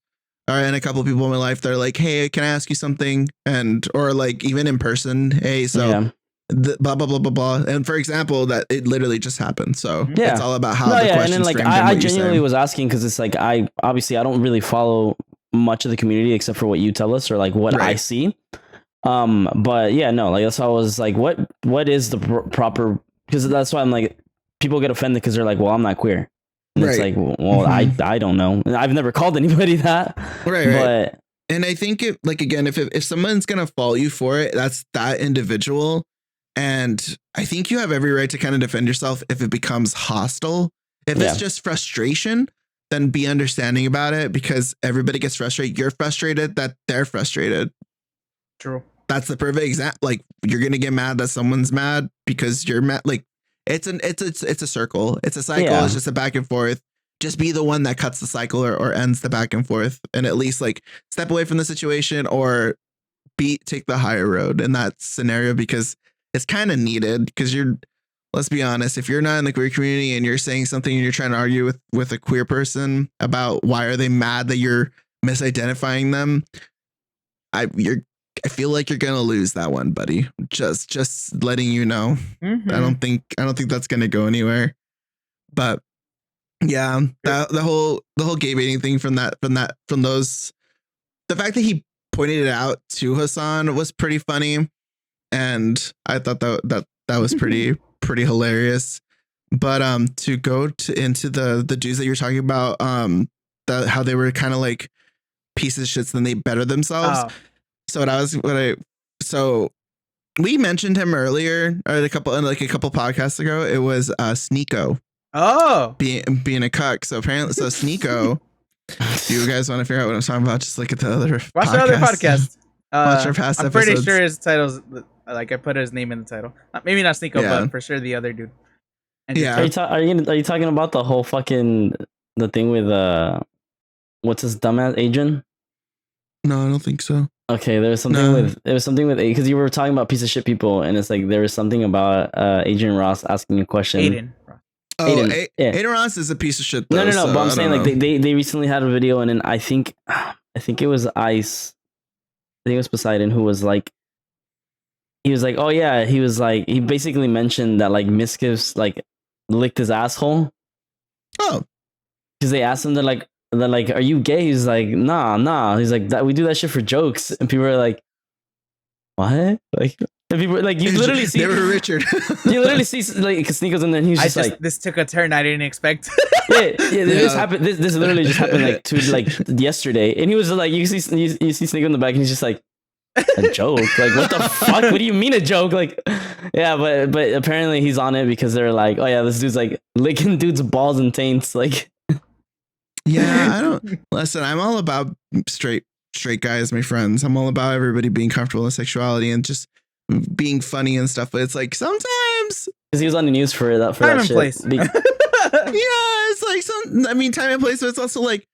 and a couple people in my life that are like, hey, can I ask you something? Or like even in person, hey, so blah blah blah blah blah. And for example, that it literally just happened. So it's all about how the questions. And then like I genuinely was asking because it's like I don't really follow much of the community except for what you tell us or like what I see. But yeah, no, like that's why I was like, what is the proper? Because that's why I'm like, people get offended because they're like, well, I'm not queer. And it's like, well, I don't know. I've never called anybody that. But and I think if someone's gonna follow you for it, that's that individual. And I think you have every right to kind of defend yourself if it becomes hostile. If it's just frustration, then be understanding about it, because everybody gets frustrated. You're frustrated that they're frustrated. True. That's the perfect example. Like, you're gonna get mad that someone's mad because you're mad. Like, it's a circle. It's a cycle. Yeah. It's just a back and forth. Just be the one that cuts the cycle or ends the back and forth, and at least like step away from the situation or take the higher road in that scenario, because it's kind of needed. Because let's be honest, if you're not in the queer community and you're saying something and you're trying to argue with a queer person about why are they mad that you're misidentifying them, I feel like you're gonna lose that one, buddy. Just letting you know. Mm-hmm. I don't think that's gonna go anywhere. But yeah, the whole gay baiting thing from those, the fact that he pointed it out to Hassan was pretty funny, and I thought that was pretty hilarious. But to go into the dudes that you're talking about, how they were kind of like pieces of shits, then they better themselves. Oh. So we mentioned him earlier, or a couple podcasts ago. It was Sneako. Oh, being a cuck. So apparently, Sneako. Do you guys want to figure out what I'm talking about? Just look at the other. Watch the other podcast. Watch our past I'm episodes. pretty sure his title's like, I put his name in the title. Maybe not Sneako, but for sure the other dude. And Are you talking about the whole fucking the thing with what's his dumbass Adin? No, I don't think so. Okay, there was something with because you were talking about piece of shit people, and it's like there was something about Adrian Ross asking a question. Adin. Adin Ross is a piece of shit. Though, no. So but I'm saying like they recently had a video, and then I think it was Ice. I think it was Poseidon who was like, he was like, oh yeah, he was like, he basically mentioned that like Miskiff's like licked his asshole. Oh, because they asked him, they're like, are you gay? He's like, nah. He's like, we do that shit for jokes, and people are like, what? Like, And people like you literally see they were Richard. you literally see like Sneako's in there and he's just like this took a turn I didn't expect. This happened. This literally just happened like yesterday, and he was like, you see Sneako in the back, and he's just like, a joke? Like, what the fuck? What do you mean a joke? Like, yeah, but apparently he's on it because they're like, oh yeah, this dude's like licking dudes' balls and taints. Like, yeah, I don't listen. I'm all about straight guys, my friends. I'm all about everybody being comfortable in sexuality and just being funny and stuff. But it's like sometimes because he was on the news for that time and shit. place. Yeah, it's like time and place, but it's also like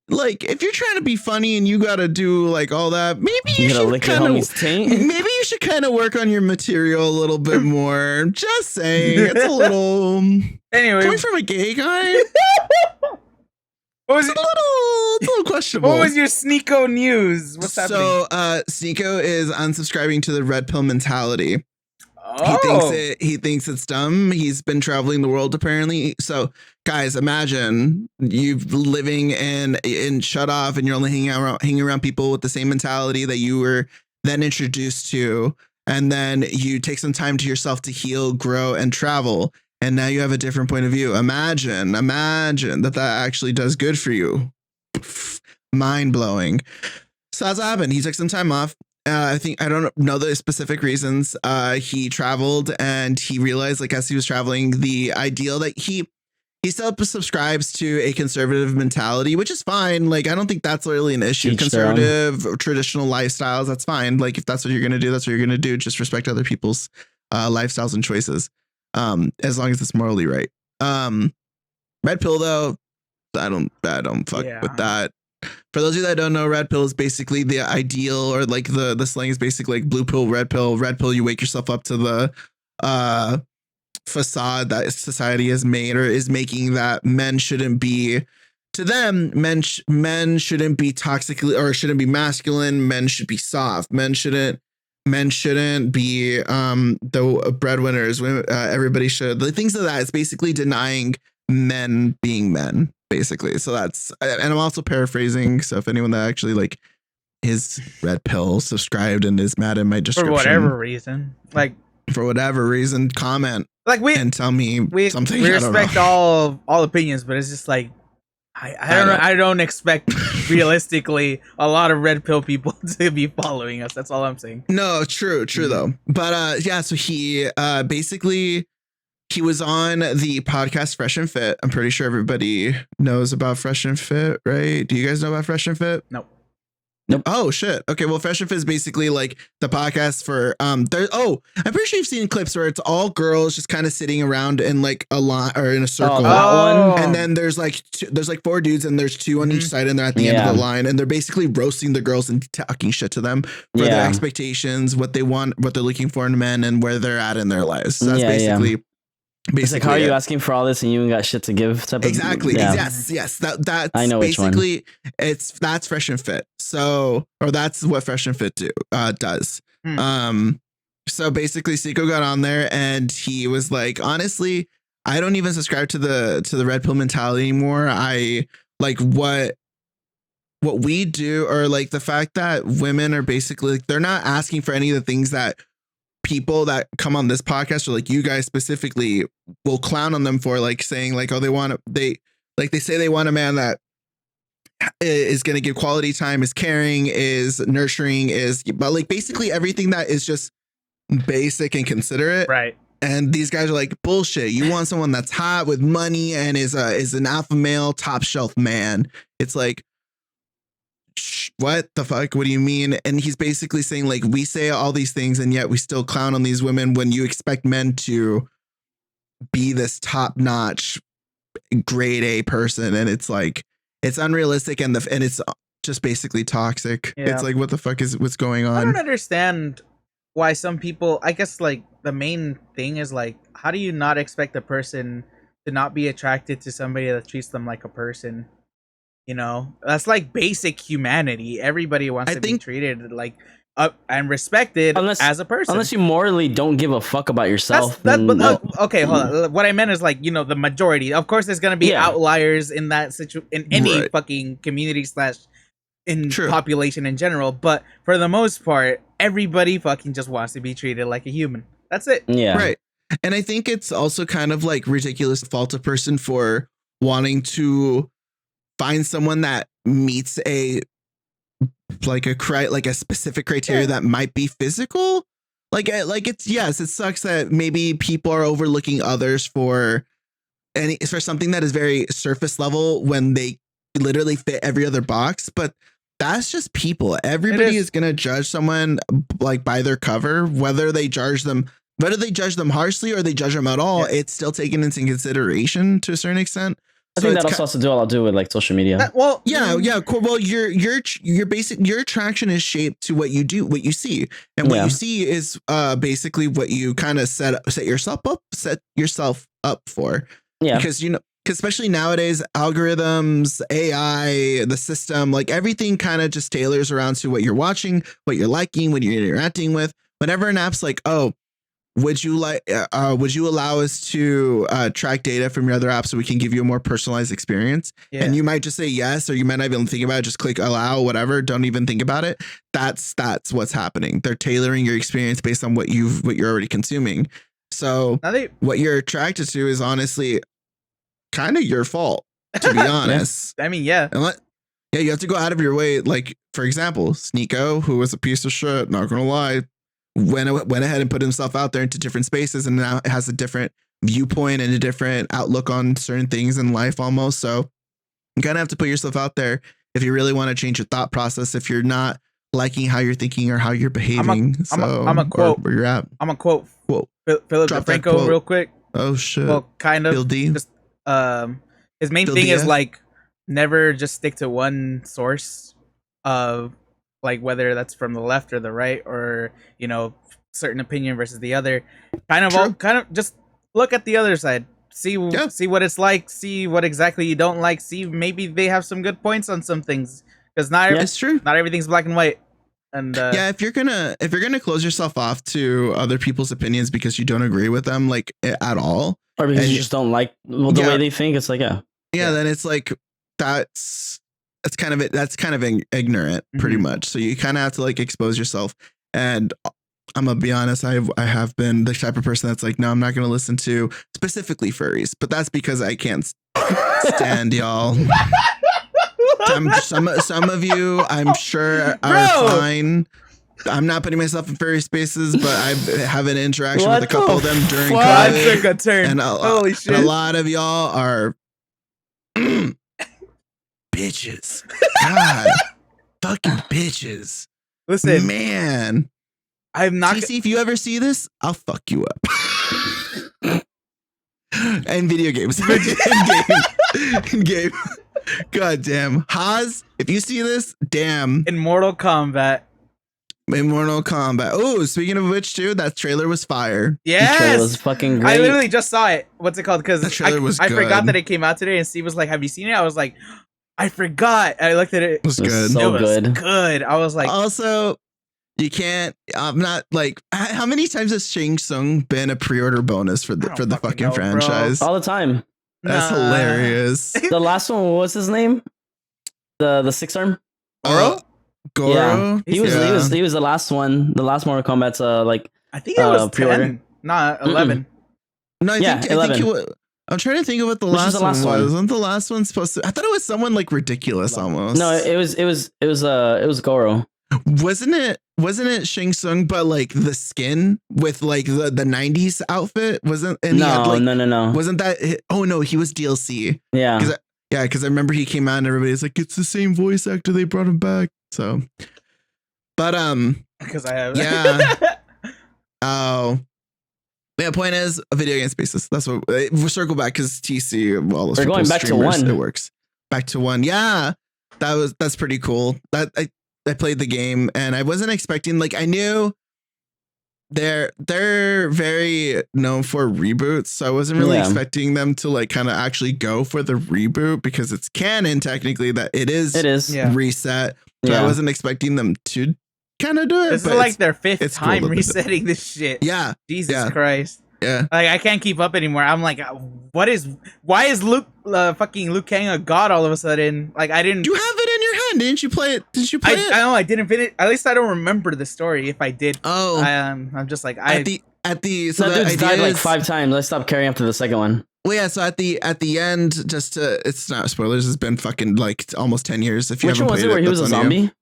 if you're trying to be funny and you gotta do like all that, maybe you should lick your homie's taint. Maybe you should kind of work on your material a little bit more. Just saying, it's a little anyway coming from a gay guy. What was it's a little questionable. What was your Sneako news? What's happening? So Sneako is unsubscribing to the red pill mentality. Oh. He thinks it's dumb. He's been traveling the world apparently. So guys, imagine you living in shut off and you're only hanging around people with the same mentality that you were then introduced to, and then you take some time to yourself to heal, grow, and travel, and now you have a different point of view. Imagine that actually does good for you. Mind blowing. So that's what happened. He took some time off. I don't know the specific reasons. He traveled and he realized, like, as he was traveling, the ideal that he still subscribes to a conservative mentality, which is fine. Like, I don't think that's really an issue. Conservative, traditional lifestyles, that's fine. Like, if that's what you're going to do, that's what you're going to do. Just respect other people's lifestyles and choices, as long as it's morally right. Red pill, though, I don't fuck with that. For those of you that don't know, red pill is basically the ideal, or like the slang is basically like blue pill, red pill. Red pill, you wake yourself up to the facade that society has made or is making, that men shouldn't be, to them, men shouldn't be toxically or shouldn't be masculine. Men should be soft. Men shouldn't be the breadwinners. Everybody should, the things of that. It's basically denying men being men, basically. So that's, and I'm also paraphrasing, so if anyone that actually like is red pill subscribed and is mad at my description for whatever reason, comment like and tell me something. We respect all opinions, but it's just like I don't know. I don't expect realistically a lot of red pill people to be following us. That's all I'm saying. No, true though. But yeah, so he basically, he was on the podcast Fresh and Fit. I'm pretty sure everybody knows about Fresh and Fit, right? Do you guys know about Fresh and Fit? Nope. Oh shit. Okay, well, Fresh and Fit is basically like the podcast for I'm pretty sure you've seen clips where it's all girls just kind of sitting around in like a line or in a circle. And then there's like four dudes and there's two on each side, and they're at the end of the line, and they're basically roasting the girls and talking shit to them for their expectations, what they want, what they're looking for in men, and where they're at in their lives. So that's basically it's like, how are you asking for all this and you ain't got shit to give? Exactly. Yes. That's I know basically that's Fresh and Fit. So, or that's what Fresh and Fit does. So basically Sneako got on there and he was like, honestly, I don't even subscribe to the red pill mentality anymore. I like what we do, or like the fact that women are basically like, they're not asking for any of the things that people that come on this podcast, or like you guys specifically, will clown on them for, like saying like, oh, they say they want a man that is going to give quality time, is caring, is nurturing, but like basically everything that is just basic and considerate. Right. And these guys are like, bullshit. You want someone that's hot with money and is an alpha male, top shelf man. It's like, what the fuck? What do you mean? And he's basically saying like, we say all these things and yet we still clown on these women when you expect men to be this top notch grade A person. And it's like, it's unrealistic and it's just basically toxic. Yeah. It's like, what the fuck is what's going on? I don't understand why some people, I guess like the main thing is like, how do you not expect a person to not be attracted to somebody that treats them like a person? You know, that's like basic humanity. Everybody wants to be treated like and respected as a person. Unless you morally don't give a fuck about yourself. Okay, hold on. What I meant is like, you know, the majority. Of course, there's gonna be outliers in that in any fucking community / in population in general. But for the most part, everybody fucking just wants to be treated like a human. That's it. Yeah. Right. And I think it's also kind of like ridiculous to fault a person for wanting to find someone that meets a specific criteria that might be physical. Like it's, yes, it sucks that maybe people are overlooking others for something that is very surface level when they literally fit every other box, but that's just people. Everybody is going to judge someone like by their cover, whether they judge them harshly or they judge them at all. Yeah. It's still taken into consideration to a certain extent. I think that also has to do a lot to do with like social media. Cool. Well, your attraction is shaped to what you do, what you see, and what you see is basically what you kind of set yourself up for. Yeah, because especially nowadays, algorithms, AI, the system, like everything kind of just tailors around to what you're watching, what you're liking, what you're interacting with. Whenever an app's like, oh, would you allow us to track data from your other apps so we can give you a more personalized experience? Yeah. And you might just say yes, or you might not even think about it. Just click allow, whatever. Don't even think about it. That's what's happening. They're tailoring your experience based on what you're already consuming. So what you're attracted to is honestly kind of your fault, to be honest. I mean, yeah. You have to go out of your way. Like, for example, Sneako, who was a piece of shit, not gonna lie, went ahead and put himself out there into different spaces, and now has a different viewpoint and a different outlook on certain things in life almost. So you kind of have to put yourself out there if you really want to change your thought process, if you're not liking how you're thinking or how you're behaving. I'm a quote where you're at. I'm a quote Philip DeFranco real quick. Oh shit. Well, kind of. Bill D. Just, his main thing is like never just stick to one source of like whether that's from the left or the right, or certain opinion versus the other. Kind of just look at the other side. See what it's like. See what exactly you don't like. See maybe they have some good points on some things, because it's true. Not everything's black and white. And if you're gonna close yourself off to other people's opinions because you don't agree with them like at all, or because you just don't like the way they think, it's like then it's like that's kind of ignorant, pretty much. So you kind of have to like expose yourself. And I'm gonna be honest, I have been the type of person that's like, no, I'm not gonna listen to specifically furries, but that's because I can't stand y'all. Some of you, I'm sure, are fine. I'm not putting myself in furry spaces, but I have an interaction with a couple of them during COVID. Took a turn. And holy shit! And a lot of y'all are bitches. God, fucking bitches. Listen, man. I'm not. TC, if you ever see this, I'll fuck you up. And video games. In game. God damn. Haas, if you see this, damn. In Mortal Kombat. Oh, speaking of which, too, that trailer was fire. Yes. The trailer was fucking great. I literally just saw it. What's it called? Because I forgot that it came out today, and Steve was like, have you seen it? I was like, I forgot. I looked at it. It was good. So it was good. I was like, also, you can't. I'm not like. How many times has Shang Tsung been a pre-order bonus for the fucking franchise? All the time. That's hilarious. The last one, what was his name? The 6-arm? Goro? Yeah. He was the last one. The last Mortal Kombat's I think it was pre-order. 10, not 11. No, I think 11. I'm trying to think of what the last one was. Wasn't the last one supposed to? I thought it was someone like ridiculous almost. No, it was Goro. Wasn't it Shang Tsung, but like the skin with like the 90s outfit? Wasn't and no. Wasn't that? Oh no, he was DLC. Yeah. Because I remember he came out and everybody's like, it's the same voice actor. They brought him back. So, but because I have oh. Yeah, point is video game spaces. That's what we'll circle back because TC. Well, we're going back to 1. It works. Back to 1. Yeah, that's pretty cool. I played the game and I wasn't expecting, like, I knew they're very known for reboots, so I wasn't really expecting them to like kind of actually go for the reboot because it's canon technically that it is reset. So I wasn't expecting them to kind of do it. This is like their 5th time resetting this shit. Yeah. Jesus Christ. Yeah. Like I can't keep up anymore. I'm like, why is Luke fucking Liu Kang a god all of a sudden? Like I didn't. You have it in your fun. Didn't you play it? Didn't you play it? I know I didn't finish. At least I don't remember the story. If I did, Oh, I'm just like at the so That the dude's died idea like is, 5 times. I stopped caring after the second one. well, yeah. So at the end, just to, it's not spoilers. It's been fucking like almost 10 years. If you Which haven't one was played it where he was a that's on you. zombie?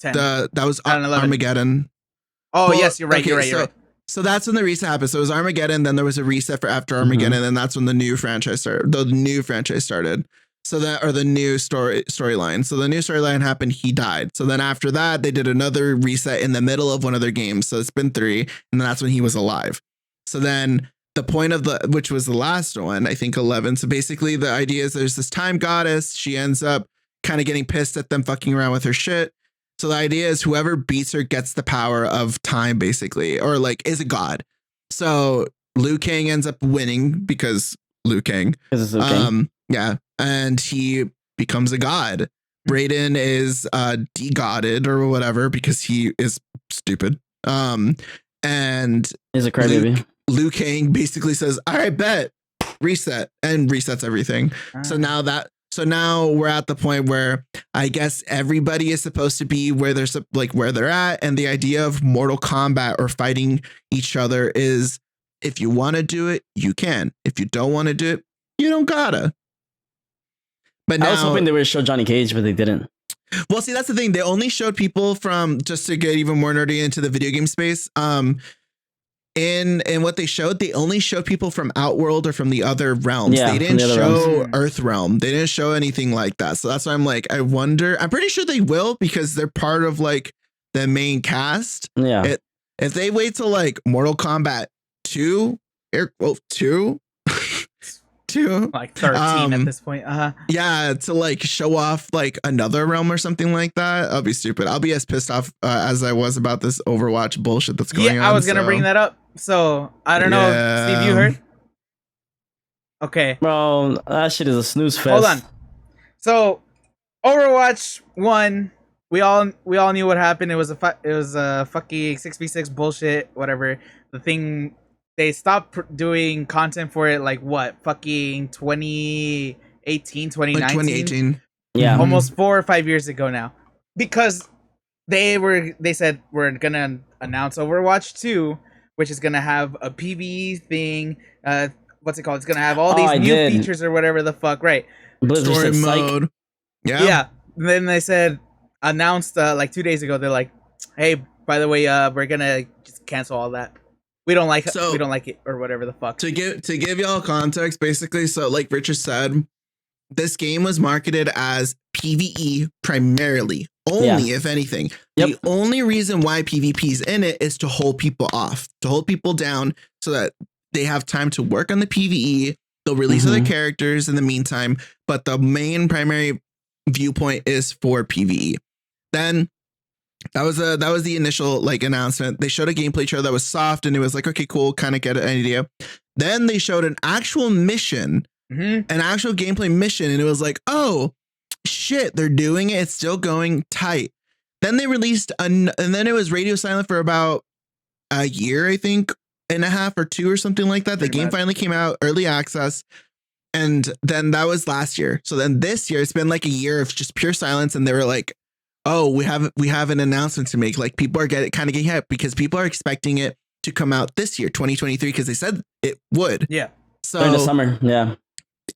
10. That was 10, 11. Armageddon. Oh Well, yes, you're right. okay, You're right. You're so, right. So that's when the reset happened. So it was Armageddon, then there was a reset for after Armageddon, and then that's when the new franchise started. The new franchise started. So that, or the new storyline. So the new storyline happened. He died. So then after that, they did another reset in the middle of one of their games. So it's been 3, and then that's when he was alive. So then the point of which was the last one, I think 11. So basically the idea is there's this time goddess. She ends up kind of getting pissed at them fucking around with her shit. So the idea is whoever beats her gets the power of time, basically, or like is a god. So Liu Kang ends up winning because Liu Kang. Yeah, and he becomes a god. Raiden is de-godded or whatever because he is stupid. And He's a crybaby. Liu Kang basically says, "All right, bet, reset," and resets everything. So now we're at the point where I guess everybody is supposed to be where they're at. And the idea of Mortal Kombat or fighting each other is if you want to do it, you can. If you don't want to do it, you don't gotta. But now, I was hoping they would show Johnny Cage, but they didn't. Well, see, that's the thing. They only showed people from, just to get even more nerdy into the video game space. In what they showed, they only showed people from Outworld or from the other realms. Yeah, they didn't show realms. Earth Realm. They didn't show anything like that. So that's why I'm like, I wonder. I'm pretty sure they will because they're part of like the main cast. Yeah. If they wait till like Mortal Kombat 2, Like 13 at this point. yeah, to like show off like another realm or something like that, I'll be stupid. I'll be as pissed off as I was about this Overwatch bullshit that's going on. Yeah, I was gonna bring that up. So I don't know, Steve, you heard? Okay, Bro, that shit is a snooze fest. hold on. So Overwatch 1, we all knew what happened. It was a fucking 6v6 bullshit, whatever. The thing, they stopped doing content for it like what, fucking 2018, 2019? Like 2018. Yeah. Almost 4 or 5 years ago now. Because they said we're gonna announce Overwatch 2, which is gonna have a PvE thing. What's it called? It's gonna have all these new features or whatever the fuck, right? Story mode. Yeah. Yeah. Then they said, announced like 2 days ago, they're like, hey, by the way, we're gonna just cancel all that. We don't like it or whatever the fuck. To give y'all context, basically, so like Richard said, this game was marketed as PvE primarily, only if anything. Yep. The only reason why PvP is in it is to hold people off, to hold people down so that they have time to work on the PvE. They'll release other characters in the meantime, but the main primary viewpoint is for PvE. Then that was the initial like announcement. They showed a gameplay trailer that was soft and it was like, okay, cool, kind of get an idea. Then they showed an actual mission, an actual gameplay mission, and it was like, oh shit, they're doing it. It's still going tight. Then they released and then it was radio silent for about a year, I think, and a half or 2 or something like that. The game finally came out, early access. And then that was last year. So then this year, it's been like a year of just pure silence. And they were like, oh, we have an announcement to make. Like people are getting hyped because people are expecting it to come out this year, 2023, because they said it would. Yeah. So in the summer. Yeah.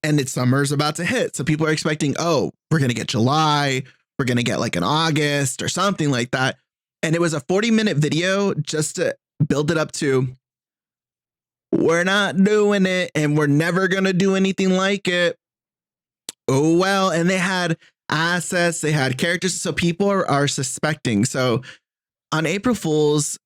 And it's summer's about to hit. So people are expecting, oh, we're going to get July. We're going to get like an August or something like that. And it was a 40-minute video just to build it up to, we're not doing it and we're never going to do anything like it. Oh, well. And they had assets, they had characters. So people are suspecting. So on April Fools,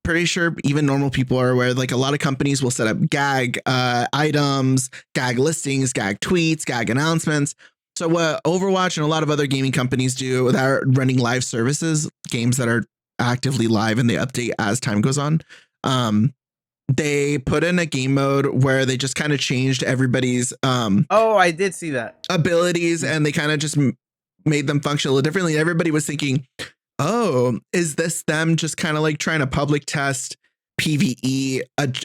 pretty sure even normal people are aware, like a lot of companies will set up gag items, gag listings, gag tweets, gag announcements. So what Overwatch and a lot of other gaming companies do that are running live services, games that are actively live and they update as time goes on. They put in a game mode where they just kind of changed everybody's oh, I did see that, abilities, and they kind of just made them function a little differently. Everybody was thinking, oh, is this them just kind of like trying to public test PvE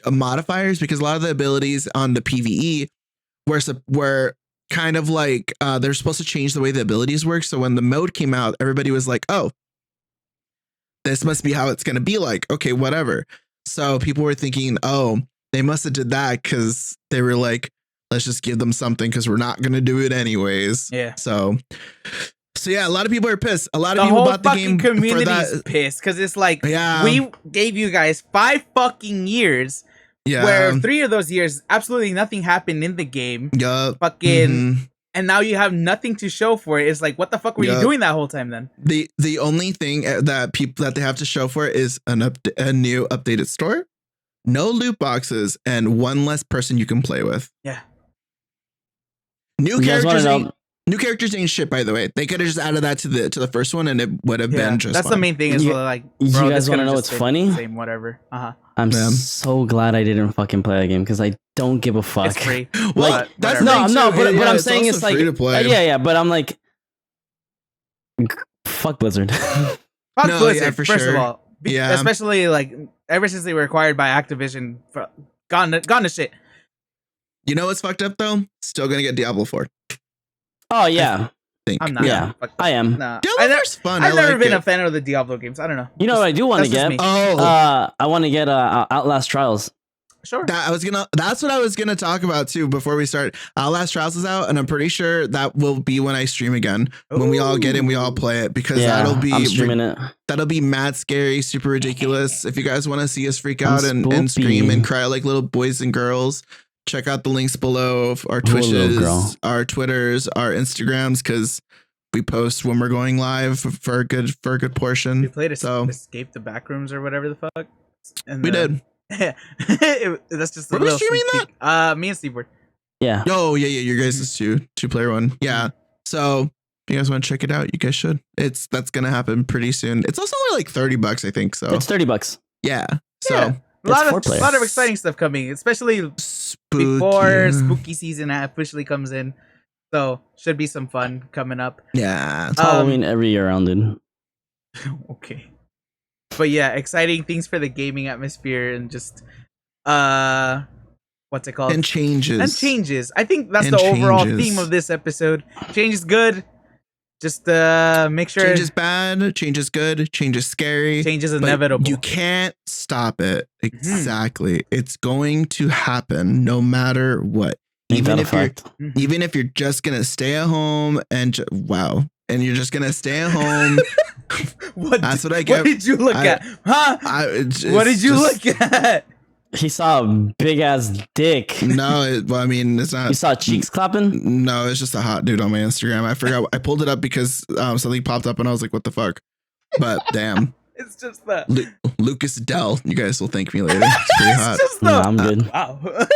modifiers? Because a lot of the abilities on the PvE were kind of like they're supposed to change the way the abilities work. So when the mode came out, everybody was like, oh, this must be how it's going to be like. Okay, whatever. So people were thinking, oh, they must have did that because they were like, let's just give them something because we're not going to do it anyways. Yeah. So yeah, a lot of people are pissed. A lot The of people whole bought the game fucking for community's that. pissed because it's like, Yeah. we gave you guys 5 fucking years Yeah. where 3 of those years, absolutely nothing happened in the game. Yup. Fucking, Mhm. and now you have nothing to show for it. It's like, what the fuck were you Yup. doing that whole time then? The only thing that they have to show for it is a new updated store, no loot boxes, and one less person you can play with. Yeah. New You guys wanna characters know- ain't, new characters ain't shit, by the way. They could have just added that to the first one and it would have Yeah, been just that's the fine. main thing. Is You- like, you bro, guys this wanna could've know just what's been funny? Same, whatever. I'm Yeah. so glad I didn't fucking play that game because I don't give a fuck. It's free. Well, But that's whatever. No, thing no, too. but Yeah, I'm it's saying also it's like free to play. yeah, but I'm like, fuck Blizzard. Fuck No, Blizzard, yeah, for first sure. of all. Yeah. Especially like ever since they were acquired by Activision, gone to shit. You know what's fucked up though? Still gonna get Diablo 4. Oh yeah, Think. I'm not. Yeah, Fuck I am. Nah. Diablo 4's fun. I've never like been it. a fan of the Diablo games. I don't know. You know what I do want to that's just get? me. Oh, I want to get Outlast Trials. Sure. that's what I was gonna talk about too before we start. Outlast Trials is out, and I'm pretty sure that will be when I stream again. When we all get in, we all play it because Yeah, that'll be I'm streaming it. that'll be mad scary, super ridiculous. If you guys want to see us freak I'm out and spoopy. scream and cry like little boys and girls, check out the links below of our Poor little Twitches, girl. our Twitters, our Instagrams, because we post when we're going live for a good portion. We played So Escape the Backrooms or whatever the fuck. And we did. That's just a Were we little streaming sneak peek. Me and Steve were. Yeah. Oh yeah, your guys is two-player one. Yeah. So if you guys want to check it out, you guys should. That's gonna happen pretty soon. It's also only like $30, I think. So It's $30. yeah. So Yeah. A lot four player. of exciting stuff coming, especially spooky. before spooky season officially comes in. So should be some fun coming up. Yeah. It's Halloween every year round, dude. Okay. But yeah, exciting things for the gaming atmosphere and just what's it called? And changes. And changes. I think that's And the overall changes. theme of this episode. Change is good. Just make sure Change is bad. Change is good. Change is scary. change is but inevitable. You can't stop it. Exactly. It's going to happen no matter what. Ain't Even that a if you're fact? even if you're just gonna stay at home and and you're just gonna stay at home. That's what I get. What did you look at? Huh? What did you look at? He saw a big ass dick. No, I mean it's You not. saw cheeks clapping? No, it's just a hot dude on my Instagram. I forgot. I pulled it up because something popped up and I was like, "What the fuck?" But damn, It's just that. Lucas Dell. You guys will thank me later. It's pretty hot. It's just Nah, the I'm good. wow.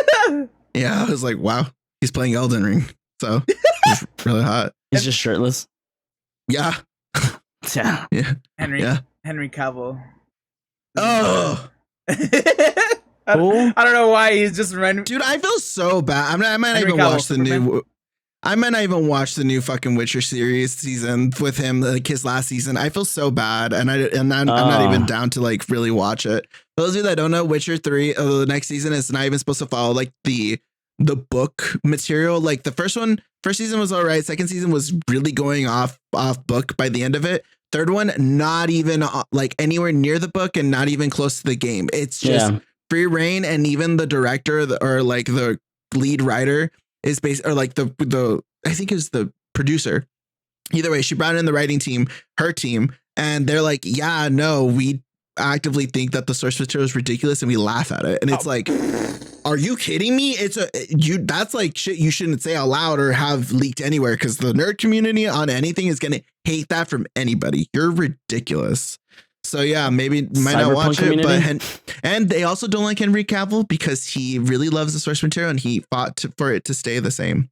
Yeah, I was like, "Wow, he's playing Elden Ring." So it's really hot. He's just shirtless. Yeah, Yeah. yeah, Henry yeah. Henry Cavill. Oh, I don't know why he's just random. dude, I feel so bad. I might not Henry even Cavill, watch the new. I might not even watch the new fucking Witcher series season with him, like his last season. I feel so bad, and I'm not even down to like really watch it. Those of you that don't know, Witcher 3, the next season is not even supposed to follow like the book material. Like the first season was all right. Second season was really going off book by the end of it. Third one, not even like anywhere near the book and not even close to the game. It's just free reign, and even the director or like the lead writer is based, or like the I think it was the producer. Either way, she brought in the writing team, her team, and they're like, yeah, no, we actively think that the source material is ridiculous and we laugh at it. And it's like, are you kidding me? That's like shit you shouldn't say out loud or have leaked anywhere, because the nerd community on anything is gonna hate that from anybody. You're ridiculous. So yeah, maybe might not watch it, but and they also don't like Henry Cavill because he really loves the source material and he fought for it to stay the same.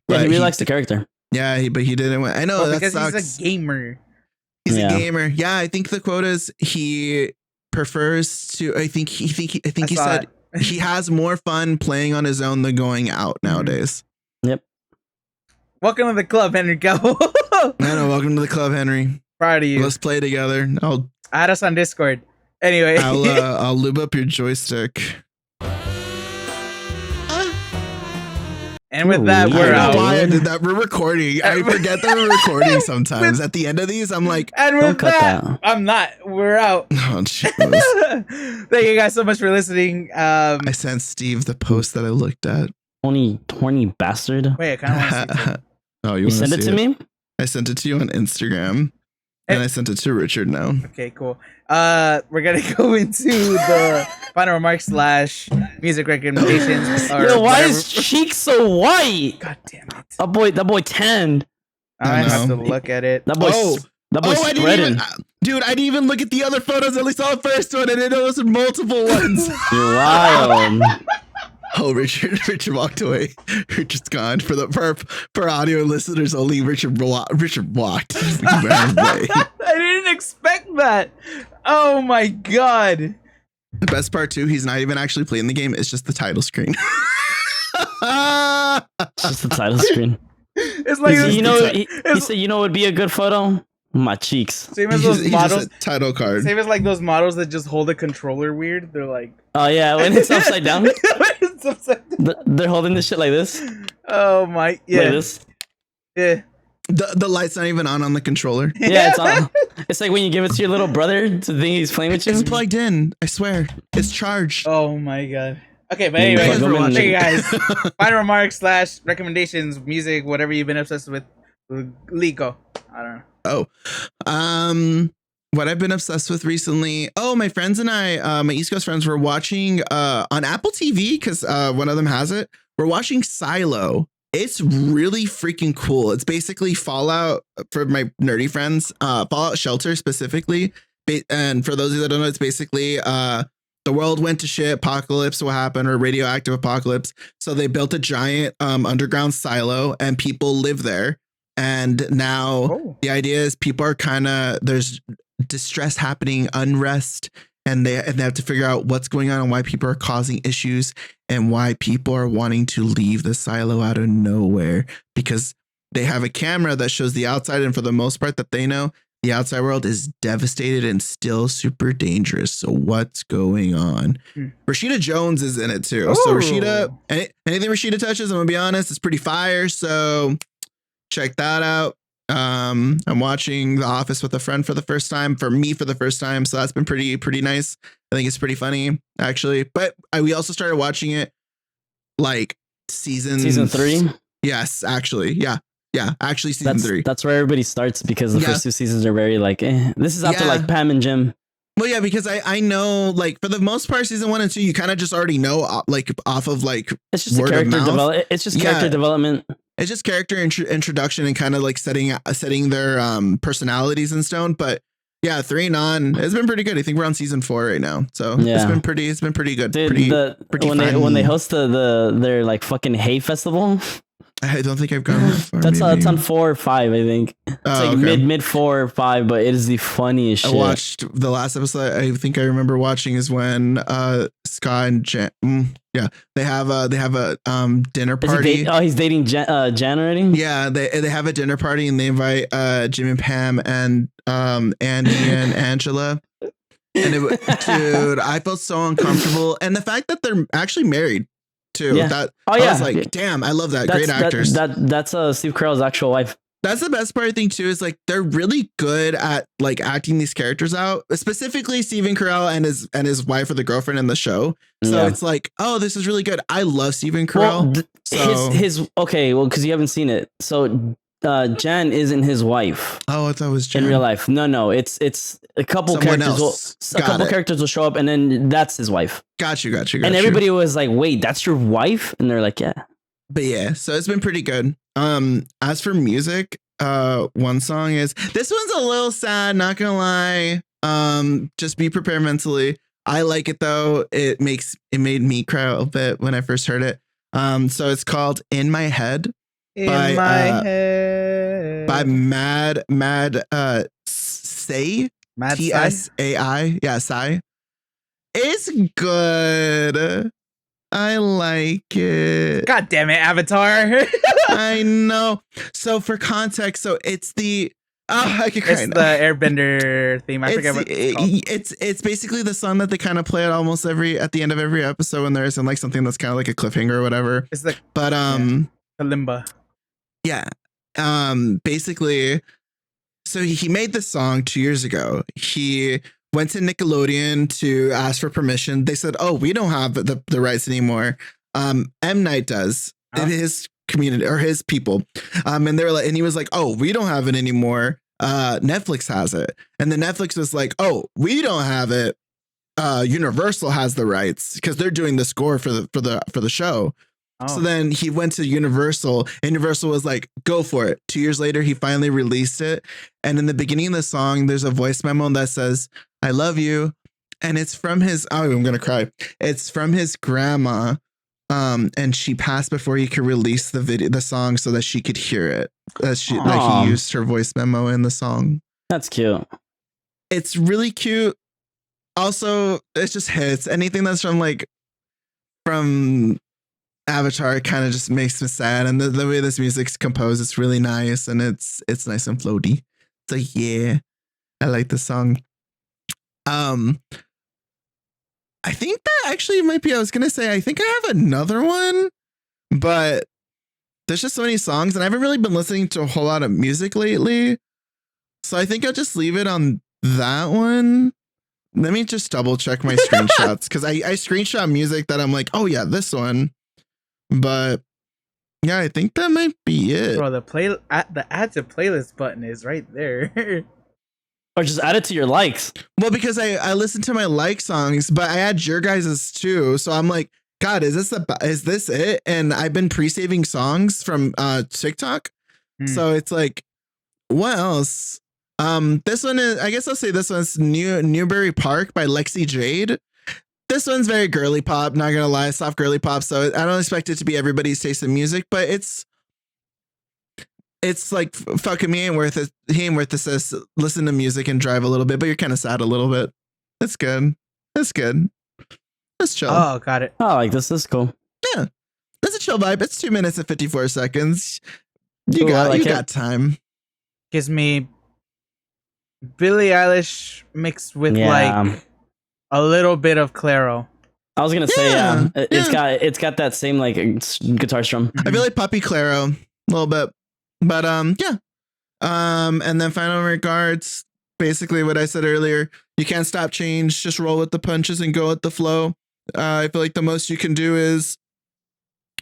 Yeah, he really likes the character. Yeah, but he didn't. I know that because sucks. he's a gamer. He's a gamer. Yeah, I think the quote is he prefers to. I think he said he has more fun playing on his own than going out nowadays. Yep. Welcome to the club, Henry Cavill. No, welcome to the club, Henry. Proud of you. Let's play together. Add us on Discord. Anyway, I'll lube up your joystick. And with that, Ooh, we're I don't know why I out. did that. We're recording. I forget that we're recording sometimes. At the end of these, I'm like, And Don't with cut that, that. I'm not. We're out. oh, Jesus. Thank you guys so much for listening. I sent Steve the post that I looked at. Horny bastard. Wait, I kind of want to see it. Oh, You wanna send it see to me? I sent it to you on Instagram. And I sent it to Richard now. Okay, cool. We're gonna go into the final remarks / music recommendations. Or Yo, why whatever. is Cheek so white? God damn it! That boy tanned. I have to know. look at it. That boy, I didn't spreading. even, dude, I didn't even look at the other photos. I only saw the first one. I didn't know there was multiple ones. You're wild. Oh, Richard walked away. Richard's gone. For audio listeners only, Richard walked. He ran away. I didn't expect that. Oh my god! The best part too, he's not even actually playing the game. It's just the title screen. Just the title screen. It's like this, He said, you know what would be a good photo? My cheeks. same as those He's models. just a title card. Same as like those models that just hold a controller weird. They're like, Oh yeah, when it's upside down, It's upside down. they're holding this shit like this. Oh my, Like yeah, this. yeah. The light's not even on the controller. Yeah, it's on. It's like when you give it to your little brother to think he's playing with you. It's plugged in. I swear. It's charged. Oh my god. Okay, but Yeah, anyway, Thanks for thank you watching. guys. Final remarks / recommendations, music, whatever you've been obsessed with. Lico. I don't know. What I've been obsessed with recently. Oh, my friends and I, my East Coast friends, were watching on Apple TV because one of them has it. We're watching Silo. It's really freaking cool. It's basically Fallout for my nerdy friends. Fallout Shelter specifically. And for those of you that don't know, it's basically the world went to shit. Apocalypse will happen, or radioactive apocalypse. So they built a giant underground silo, and people live there. And now the idea is people are there's distress happening, unrest, and they have to figure out what's going on and why people are causing issues and why people are wanting to leave the silo out of nowhere, because they have a camera that shows the outside. And for the most part that they know, the outside world is devastated and still super dangerous. So what's going on? Rashida Jones is in it too. So Rashida, anything Rashida touches, I'm gonna be honest, it's pretty fire. So check that out. I'm watching The Office with a friend for the first time, for the first time. So that's been pretty nice. I think it's pretty funny actually. But we also started watching it like season 3. Yes, actually. Yeah. Actually season 3. That's where everybody starts, because the first 2 seasons are very like, This is after like Pam and Jim. Well, yeah, because I know, like, for the most part, season 1 and 2, you kind of just already know, like, off of like it's just word character development. It's just character development. It's just character introduction and kind of like setting their personalities in stone. But yeah, 3 and on, it's been pretty good. I think we're on season 4 right now, so it's been pretty good. Dude, pretty when they host their like fucking hay festival. I don't think I've gone that far. That's on 4 or 5, I think. It's like okay. mid 4 or 5, but it is the funniest shit. I watched the last episode. I think I remember watching is when Scott and Jan, they have a dinner party. He's dating Jan already. Yeah, they have a dinner party and they invite Jim and Pam and Andy and Angela. And dude, I felt so uncomfortable, and the fact that they're actually married too. Yeah. I was like, damn, I love that. Great actors. That's Steve Carell's actual wife. That's the best part, I think, too, is like they're really good at like acting these characters out. Specifically, Stephen Carell and his wife or the girlfriend in the show. So it's like, oh, this is really good. I love Stephen Carell. Well, because you haven't seen it. So Jan isn't his wife. Oh, I thought it was Jan. In real life. No, it's a couple characters will show up, and then that's his wife. Got you. And everybody was like, wait, that's your wife? And they're like, yeah. But yeah, so it's been pretty good. As for music, one song is, this one's a little sad, not gonna lie. Just be prepared mentally. I like it though. It made me cry a bit when I first heard it. So it's called In My Head. By Mad Say, Tsai. Yeah, Sai. It's good. I like it. God damn it, Avatar. I know. So for context, it's the I could cry. It's the Airbender theme. I forget what it's basically the song that they kind of play at at the end of every episode when there isn't like something that's kind of like a cliffhanger or whatever. Kalimba. Yeah. Basically, so he made this song 2 years ago. He went to Nickelodeon to ask for permission. They said, "Oh, we don't have the rights anymore. M Night does in his community or his people." And they were like, and he was like, "Oh, we don't have it anymore. Netflix has it." And then Netflix was like, "Oh, we don't have it. Universal has the rights because they're doing the score for the show." So then he went to Universal, and Universal was like, "Go for it." 2 years later, he finally released it. And in the beginning of the song, there's a voice memo that says, "I love you." And it's from his, oh, I'm going to cry. It's from his grandma. And she passed before he could release the song so that she could hear it. Like he used her voice memo in the song. That's cute. It's really cute. Also, it just hits. Anything that's from Avatar kind of just makes me sad, and the way this music's composed, it's really nice, and it's nice and floaty. So yeah, I like the song. I think that actually might be. I was gonna say I think I have another one, but there's just so many songs, and I haven't really been listening to a whole lot of music lately, so I think I'll just leave it on that one. Let me just double check my screenshots because I screenshot music that I'm like, oh yeah, this one. But yeah, I think that might be it. Bro, the add to playlist button is right there. Or just add it to your likes. Well, because I listen to my like songs, but I add your guys's too. So I'm like, God, is this it? And I've been pre-saving songs from TikTok. So it's like, what else? This one is, I guess I'll say this one's Newbury Park by Lexi Jade. This one's very girly pop, not gonna lie, soft girly pop. So I don't expect it to be everybody's taste in music, but it's like fucking me ain't worth it. He ain't worth it. Says listen to music and drive a little bit, but you're kind of sad a little bit. It's good. It's good. Let's chill. Oh, got it. Oh, like this is cool. Yeah, that's a chill vibe. It's 2 minutes and 54 seconds. You got time. Gives me Billie Eilish mixed with like a little bit of Clairo. I was gonna say, it's got that same like guitar strum. I feel like Puppy Clairo a little bit, but yeah. And then final regards. Basically, what I said earlier. You can't stop change. Just roll with the punches and go with the flow. I feel like the most you can do is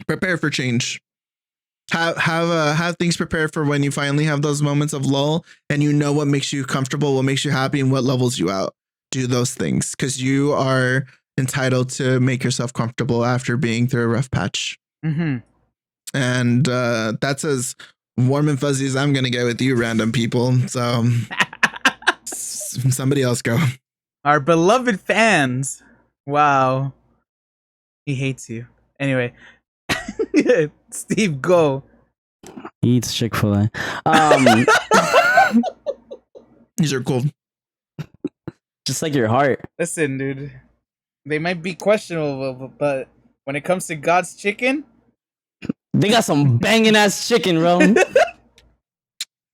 prepare for change. Have things prepared for when you finally have those moments of lull, and you know what makes you comfortable, what makes you happy, and what levels you out. Do those things because you are entitled to make yourself comfortable after being through a rough patch. And that's as warm and fuzzy as I'm gonna get with you, random people. So somebody else go. Our beloved fans. Wow, he hates you. Anyway, Steve, go. He eats Chick-fil-A. These are cool. Just like your heart. Listen, dude. They might be questionable, but when it comes to God's chicken, they got some banging ass chicken, bro.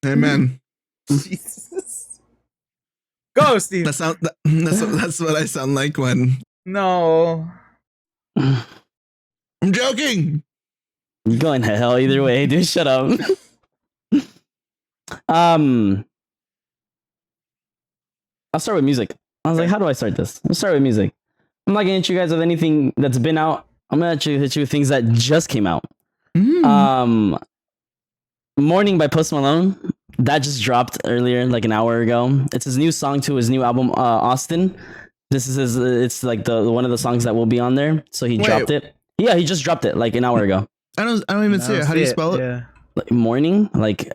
Amen. Jesus. Go, Steve. That's what I sound like when. No. I'm joking. You're going to hell either way, dude. Shut up. I'll start with music. I was like, how do I start this? Let's start with music. I'm not gonna hit you guys with anything that's been out. I'm gonna hit you with things that just came out. Morning by Post Malone. That just dropped earlier, like an hour ago. It's his new song to his new album, Austin. This is it's like the one of the songs that will be on there. So he dropped it. Yeah, he just dropped it like an hour ago. I don't even see it. How do you spell it? Yeah. Like morning, like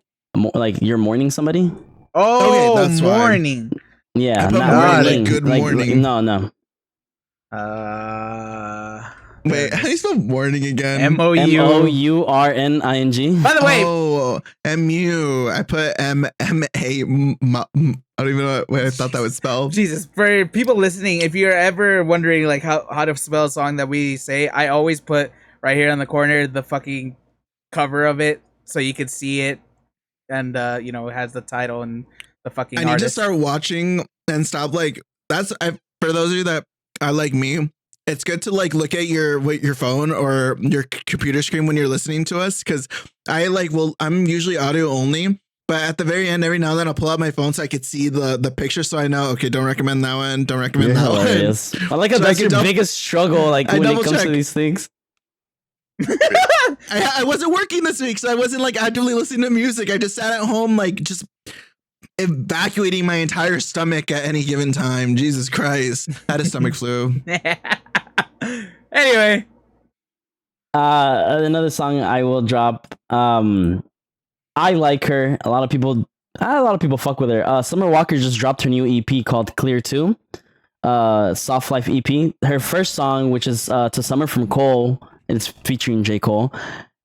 you're mourning somebody. Oh, okay, that's morning. Why. Yeah, not morning. Like good morning. No. Wait, how do you spell morning again? MOURNING. By the way, MU. I put MA. I don't even know what I thought that would spell. Jesus, for people listening, if you're ever wondering like how to spell a song that we say, I always put right here on the corner the fucking cover of it so you can see it, and it has the title and the fucking. I need artist. to start watching and stop like that's. For those of you that are like me, it's good to like look at your phone or your computer screen when you're listening to us, because I'm usually audio only, but at the very end, every now and then I'll pull out my phone so I could see the picture, so I know, okay, don't recommend that one, don't recommend that hilarious. one. I like how So that's your biggest struggle, like when it comes to these things. I wasn't working this week, so I wasn't like actively listening to music. I just sat at home, like just evacuating my entire stomach at any given time. Jesus Christ. I had a stomach flu. Anyway. Another song I will drop. I like her. A lot of people fuck with her. Summer Walker just dropped her new EP called Clear 2. Soft Life EP. Her first song, which is To Summer from Cole, it's featuring J. Cole.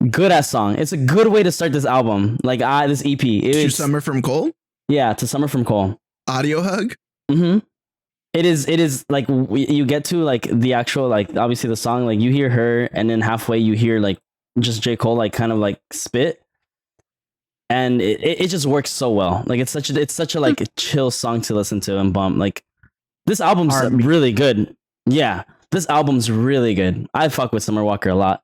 Good ass song. It's a good way to start this album. Like this EP. To Summer from Cole? Yeah, To Summer from Cole. Audio hug? Mm-hmm. It is like you get to like the actual, like obviously the song, like you hear her and then halfway you hear like just J. Cole like kind of like spit. And it just works so well. Like it's such a like a chill song to listen to and bump. Like this album's really good. Yeah, this album's really good. I fuck with Summer Walker a lot.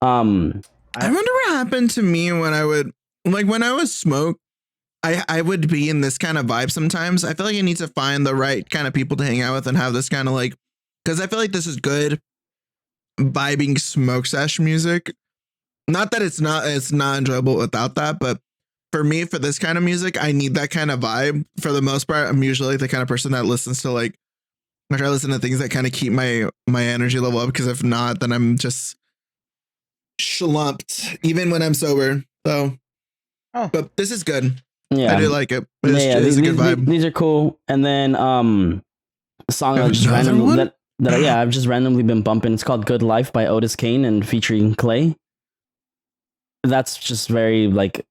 I wonder what happened to me when I was smoked. I would be in this kind of vibe sometimes. I feel like I need to find the right kind of people to hang out with and have this kind of like, because I feel like this is good vibing smoke sesh music. Not that it's not enjoyable without that, but for me, for this kind of music, I need that kind of vibe. For the most part, I'm usually the kind of person that listens to like, I try to listen to things that kind of keep my energy level up, because if not, then I'm just slumped even when I'm sober. So, but this is good. Yeah, I do like it. It's a good vibe. These are cool. And then a song I've just randomly been bumping. It's called Good Life by Otis Kane and featuring Clay. That's just very like,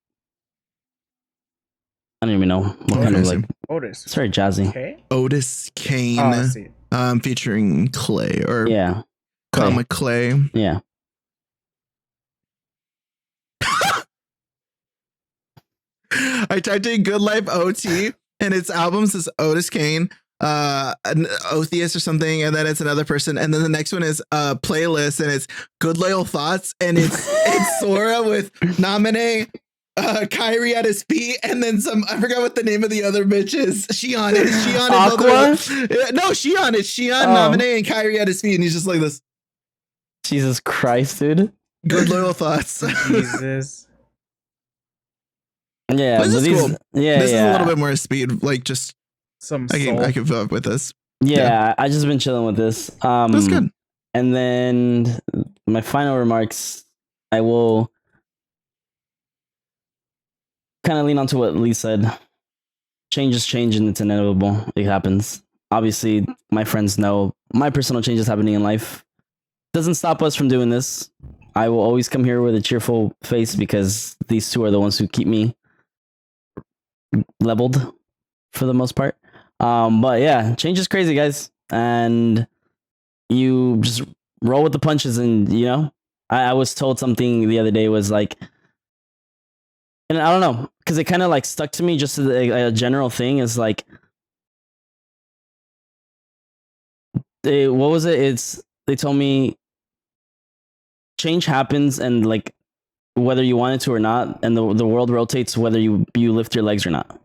I don't even know what kind of like Otis. It's very jazzy. Okay. Otis Kane featuring Clay or Comic Clay. Yeah. I typed in Good Life OT and its albums is Otis Kane, an Otheus or something, and then it's another person, and then the next one is playlist and it's Good Loyal Thoughts, and it's Sora with Nominee, Kyrie at his feet, and then I forgot what the name of the other bitch is. Shion Aqua? No, Shion. It's Shion, Nominee, and Kyrie at his feet, and he's just like this. Jesus Christ, dude. Good Loyal Thoughts. Jesus. Yeah, this is cool. Yeah, this is a little bit more speed, like just some. I can fill up with this. Yeah, I just been chilling with this. That's good. And then my final remarks, I will kind of lean onto what Lee said. Change is change, and it's inevitable. It happens. Obviously, my friends know my personal change is happening in life. Doesn't stop us from doing this. I will always come here with a cheerful face because these two are the ones who keep me leveled for the most part. But yeah, change is crazy, guys, and you just roll with the punches. And you know, I was told something the other day was like, and I don't know, because it kind of like stuck to me. Just as a general thing is like, what was it? They told me change happens, and like whether you want it to or not, and the world rotates whether you lift your legs or not.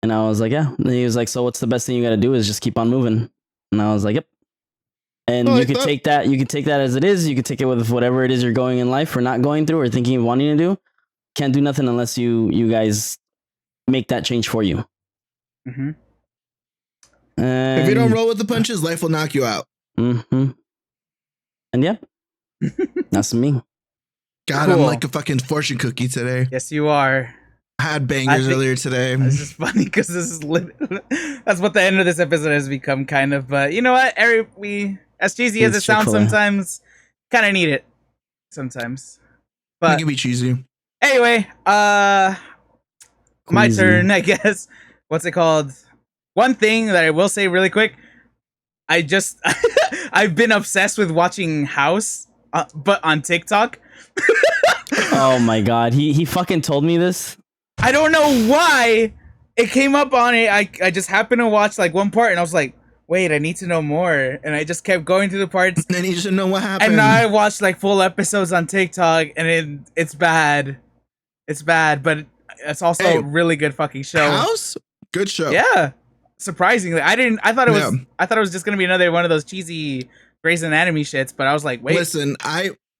And I was like, yeah. And he was like, so what's the best thing you got to do is just keep on moving. And I was like, yep. And you could take that as it is. You could take it with whatever it is you're going in life or not going through or thinking of wanting to do. Can't do nothing unless you guys make that change for you. Mm-hmm. And, if you don't roll with the punches, life will knock you out. Mm-hmm. And yeah, that's me. God, cool. I'm like a fucking fortune cookie today. Yes, you are. I had bangers earlier today. This is funny because this is that's what the end of this episode has become, kind of. But you know what, Eric, we, as cheesy as it sounds, sometimes kind of need it. Sometimes, but it can be cheesy. Anyway, my turn, I guess. What's it called? One thing that I will say really quick. I've been obsessed with watching House, but on TikTok. Oh my god, he fucking told me this. I don't know why it came up on it. I just happened to watch like one part and I was like, wait, I need to know more. And I just kept going to the parts. And you should know what happened. And now I watched like full episodes on TikTok, and it's bad. It's bad, but it's also a really good fucking show. House? Good show. Yeah. Surprisingly. I thought it was just gonna be another one of those cheesy Grey's Anatomy shits, but I was like, wait. Listen,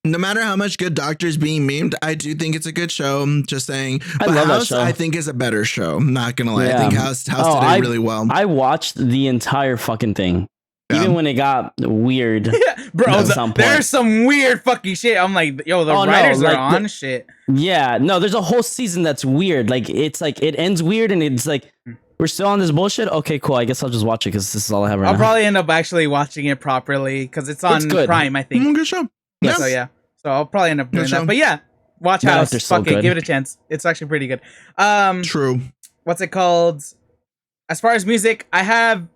no matter how much good doctor's being memed, I do think it's a good show. I'm just saying. I love that show. I think is a better show. I'm not gonna lie. Yeah. I think House did it really well. I watched the entire fucking thing. Yeah. Even when it got weird. Yeah, bro, there's some weird fucking shit. I'm like, yo, the writers are on shit. Yeah, no, there's a whole season that's weird. Like, it's like, it ends weird and it's like, we're still on this bullshit? Okay, cool. I guess I'll just watch it because this is all I have right now. I'll probably end up actually watching it properly because it's on Prime, I think. Good show. Yes. So, yeah. So I'll probably end up doing that. But yeah, watch House. Fuck it. Give it a chance. It's actually pretty good. True. What's it called? As far as music, I have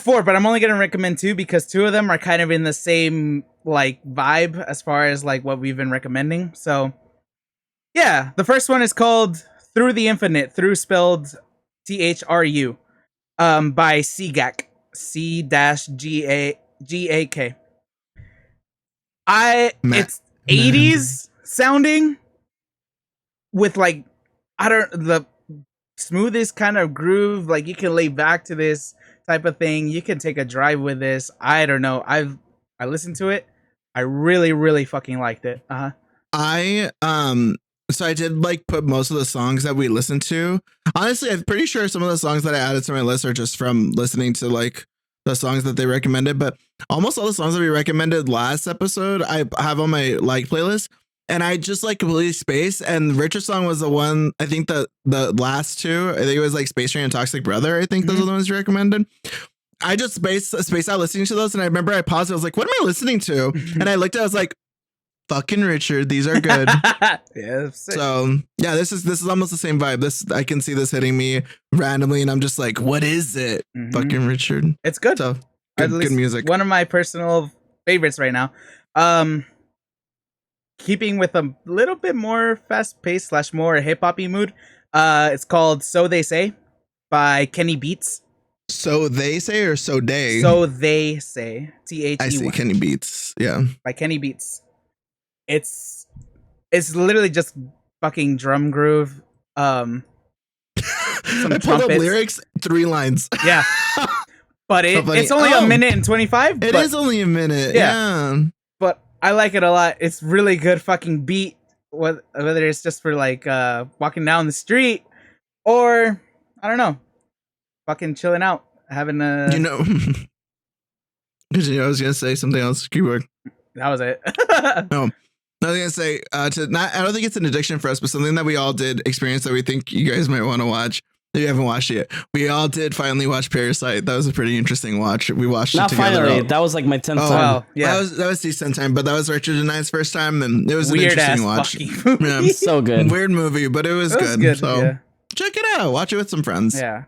4, but I'm only gonna recommend 2 because 2 of them are kind of in the same like vibe as far as like what we've been recommending. So yeah, the first one is called Through the Infinite, through spelled THRU, by Cgak, C-G-A-G-A-K. It's 80s sounding with like the smoothest kind of groove. Like you can lay back to this type of thing. You can take a drive with this. I don't know. I listened to it. I really, really fucking liked it. So I did like put most of the songs that we listened to. Honestly, I'm pretty sure some of the songs that I added to my list are just from listening to like the songs that they recommended. But almost all the songs that we recommended last episode, I have on my like playlist. And I just like completely spaced. And Richard's song was the one, I think the last 2, I think it was like Space Train and Toxic Brother. I think those are the ones you recommended. I just spaced out listening to those. And I remember I paused. I was like, what am I listening to? And I looked at it, I was like, fucking Richard, these are good. Yeah. So yeah, this is almost the same vibe. I can see this hitting me randomly, and I'm just like, what is it? Fucking Richard. It's good. So good music. One of my personal favorites right now. Keeping with a little bit more fast paced / more hip hoppy mood. It's called So They Say by Kenny Beats. So They Say or So Day? So They Say. THE. I see Kenny Beats. Yeah. By Kenny Beats. It's literally just fucking drum groove. Some I pulled up lyrics, 3 lines. Yeah. But it's only a minute and 25. It is only a minute. Yeah. But I like it a lot. It's really good fucking beat. Whether it's just for like walking down the street or I don't know, fucking chilling out, having a because I was gonna say something else. Keyword. That was it. No. I was gonna say I don't think it's an addiction for us, but something that we all did experience that we think you guys might want to watch. If you haven't watched it yet, we all did finally watch Parasite. That was a pretty interesting watch. We watched it together. Finally, that was like my 10th time. Wow, yeah, that was the 10th time, but that was Richard and I's first time, and it was an interesting watch. Yeah. So good, weird movie, but it was good. So check it out. Watch it with some friends. Yeah.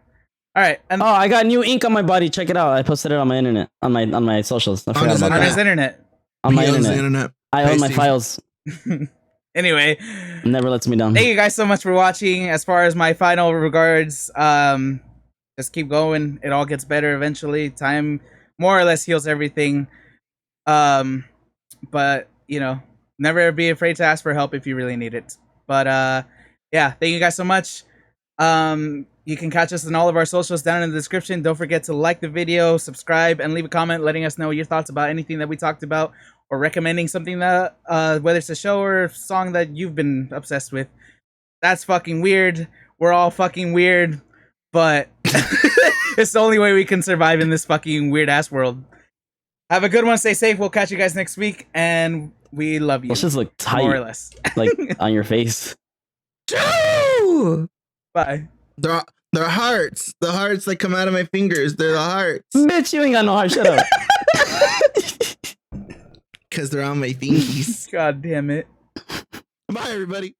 All right. And I got new ink on my body. Check it out. I posted it on my internet, on my socials. On his internet. On my internet. I own my files. Anyway, never lets me down. Thank you guys so much for watching. As far as my final regards, just keep going. It all gets better eventually. Time more or less heals everything. But never be afraid to ask for help if you really need it. But yeah, thank you guys so much. You can catch us on all of our socials down in the description. Don't forget to like the video, subscribe, and leave a comment letting us know your thoughts about anything that we talked about, or recommending something that, whether it's a show or a song that you've been obsessed with. That's fucking weird. We're all fucking weird, but it's the only way we can survive in this fucking weird ass world. Have a good one. Stay safe. We'll catch you guys next week, and we love you. Let's just look tight, more or less, like on your face. Bye. They're hearts. The hearts that come out of my fingers. They're the hearts. Bitch, you ain't got no heart. Shut up. Because they're on my fingies. God damn it. Bye, everybody.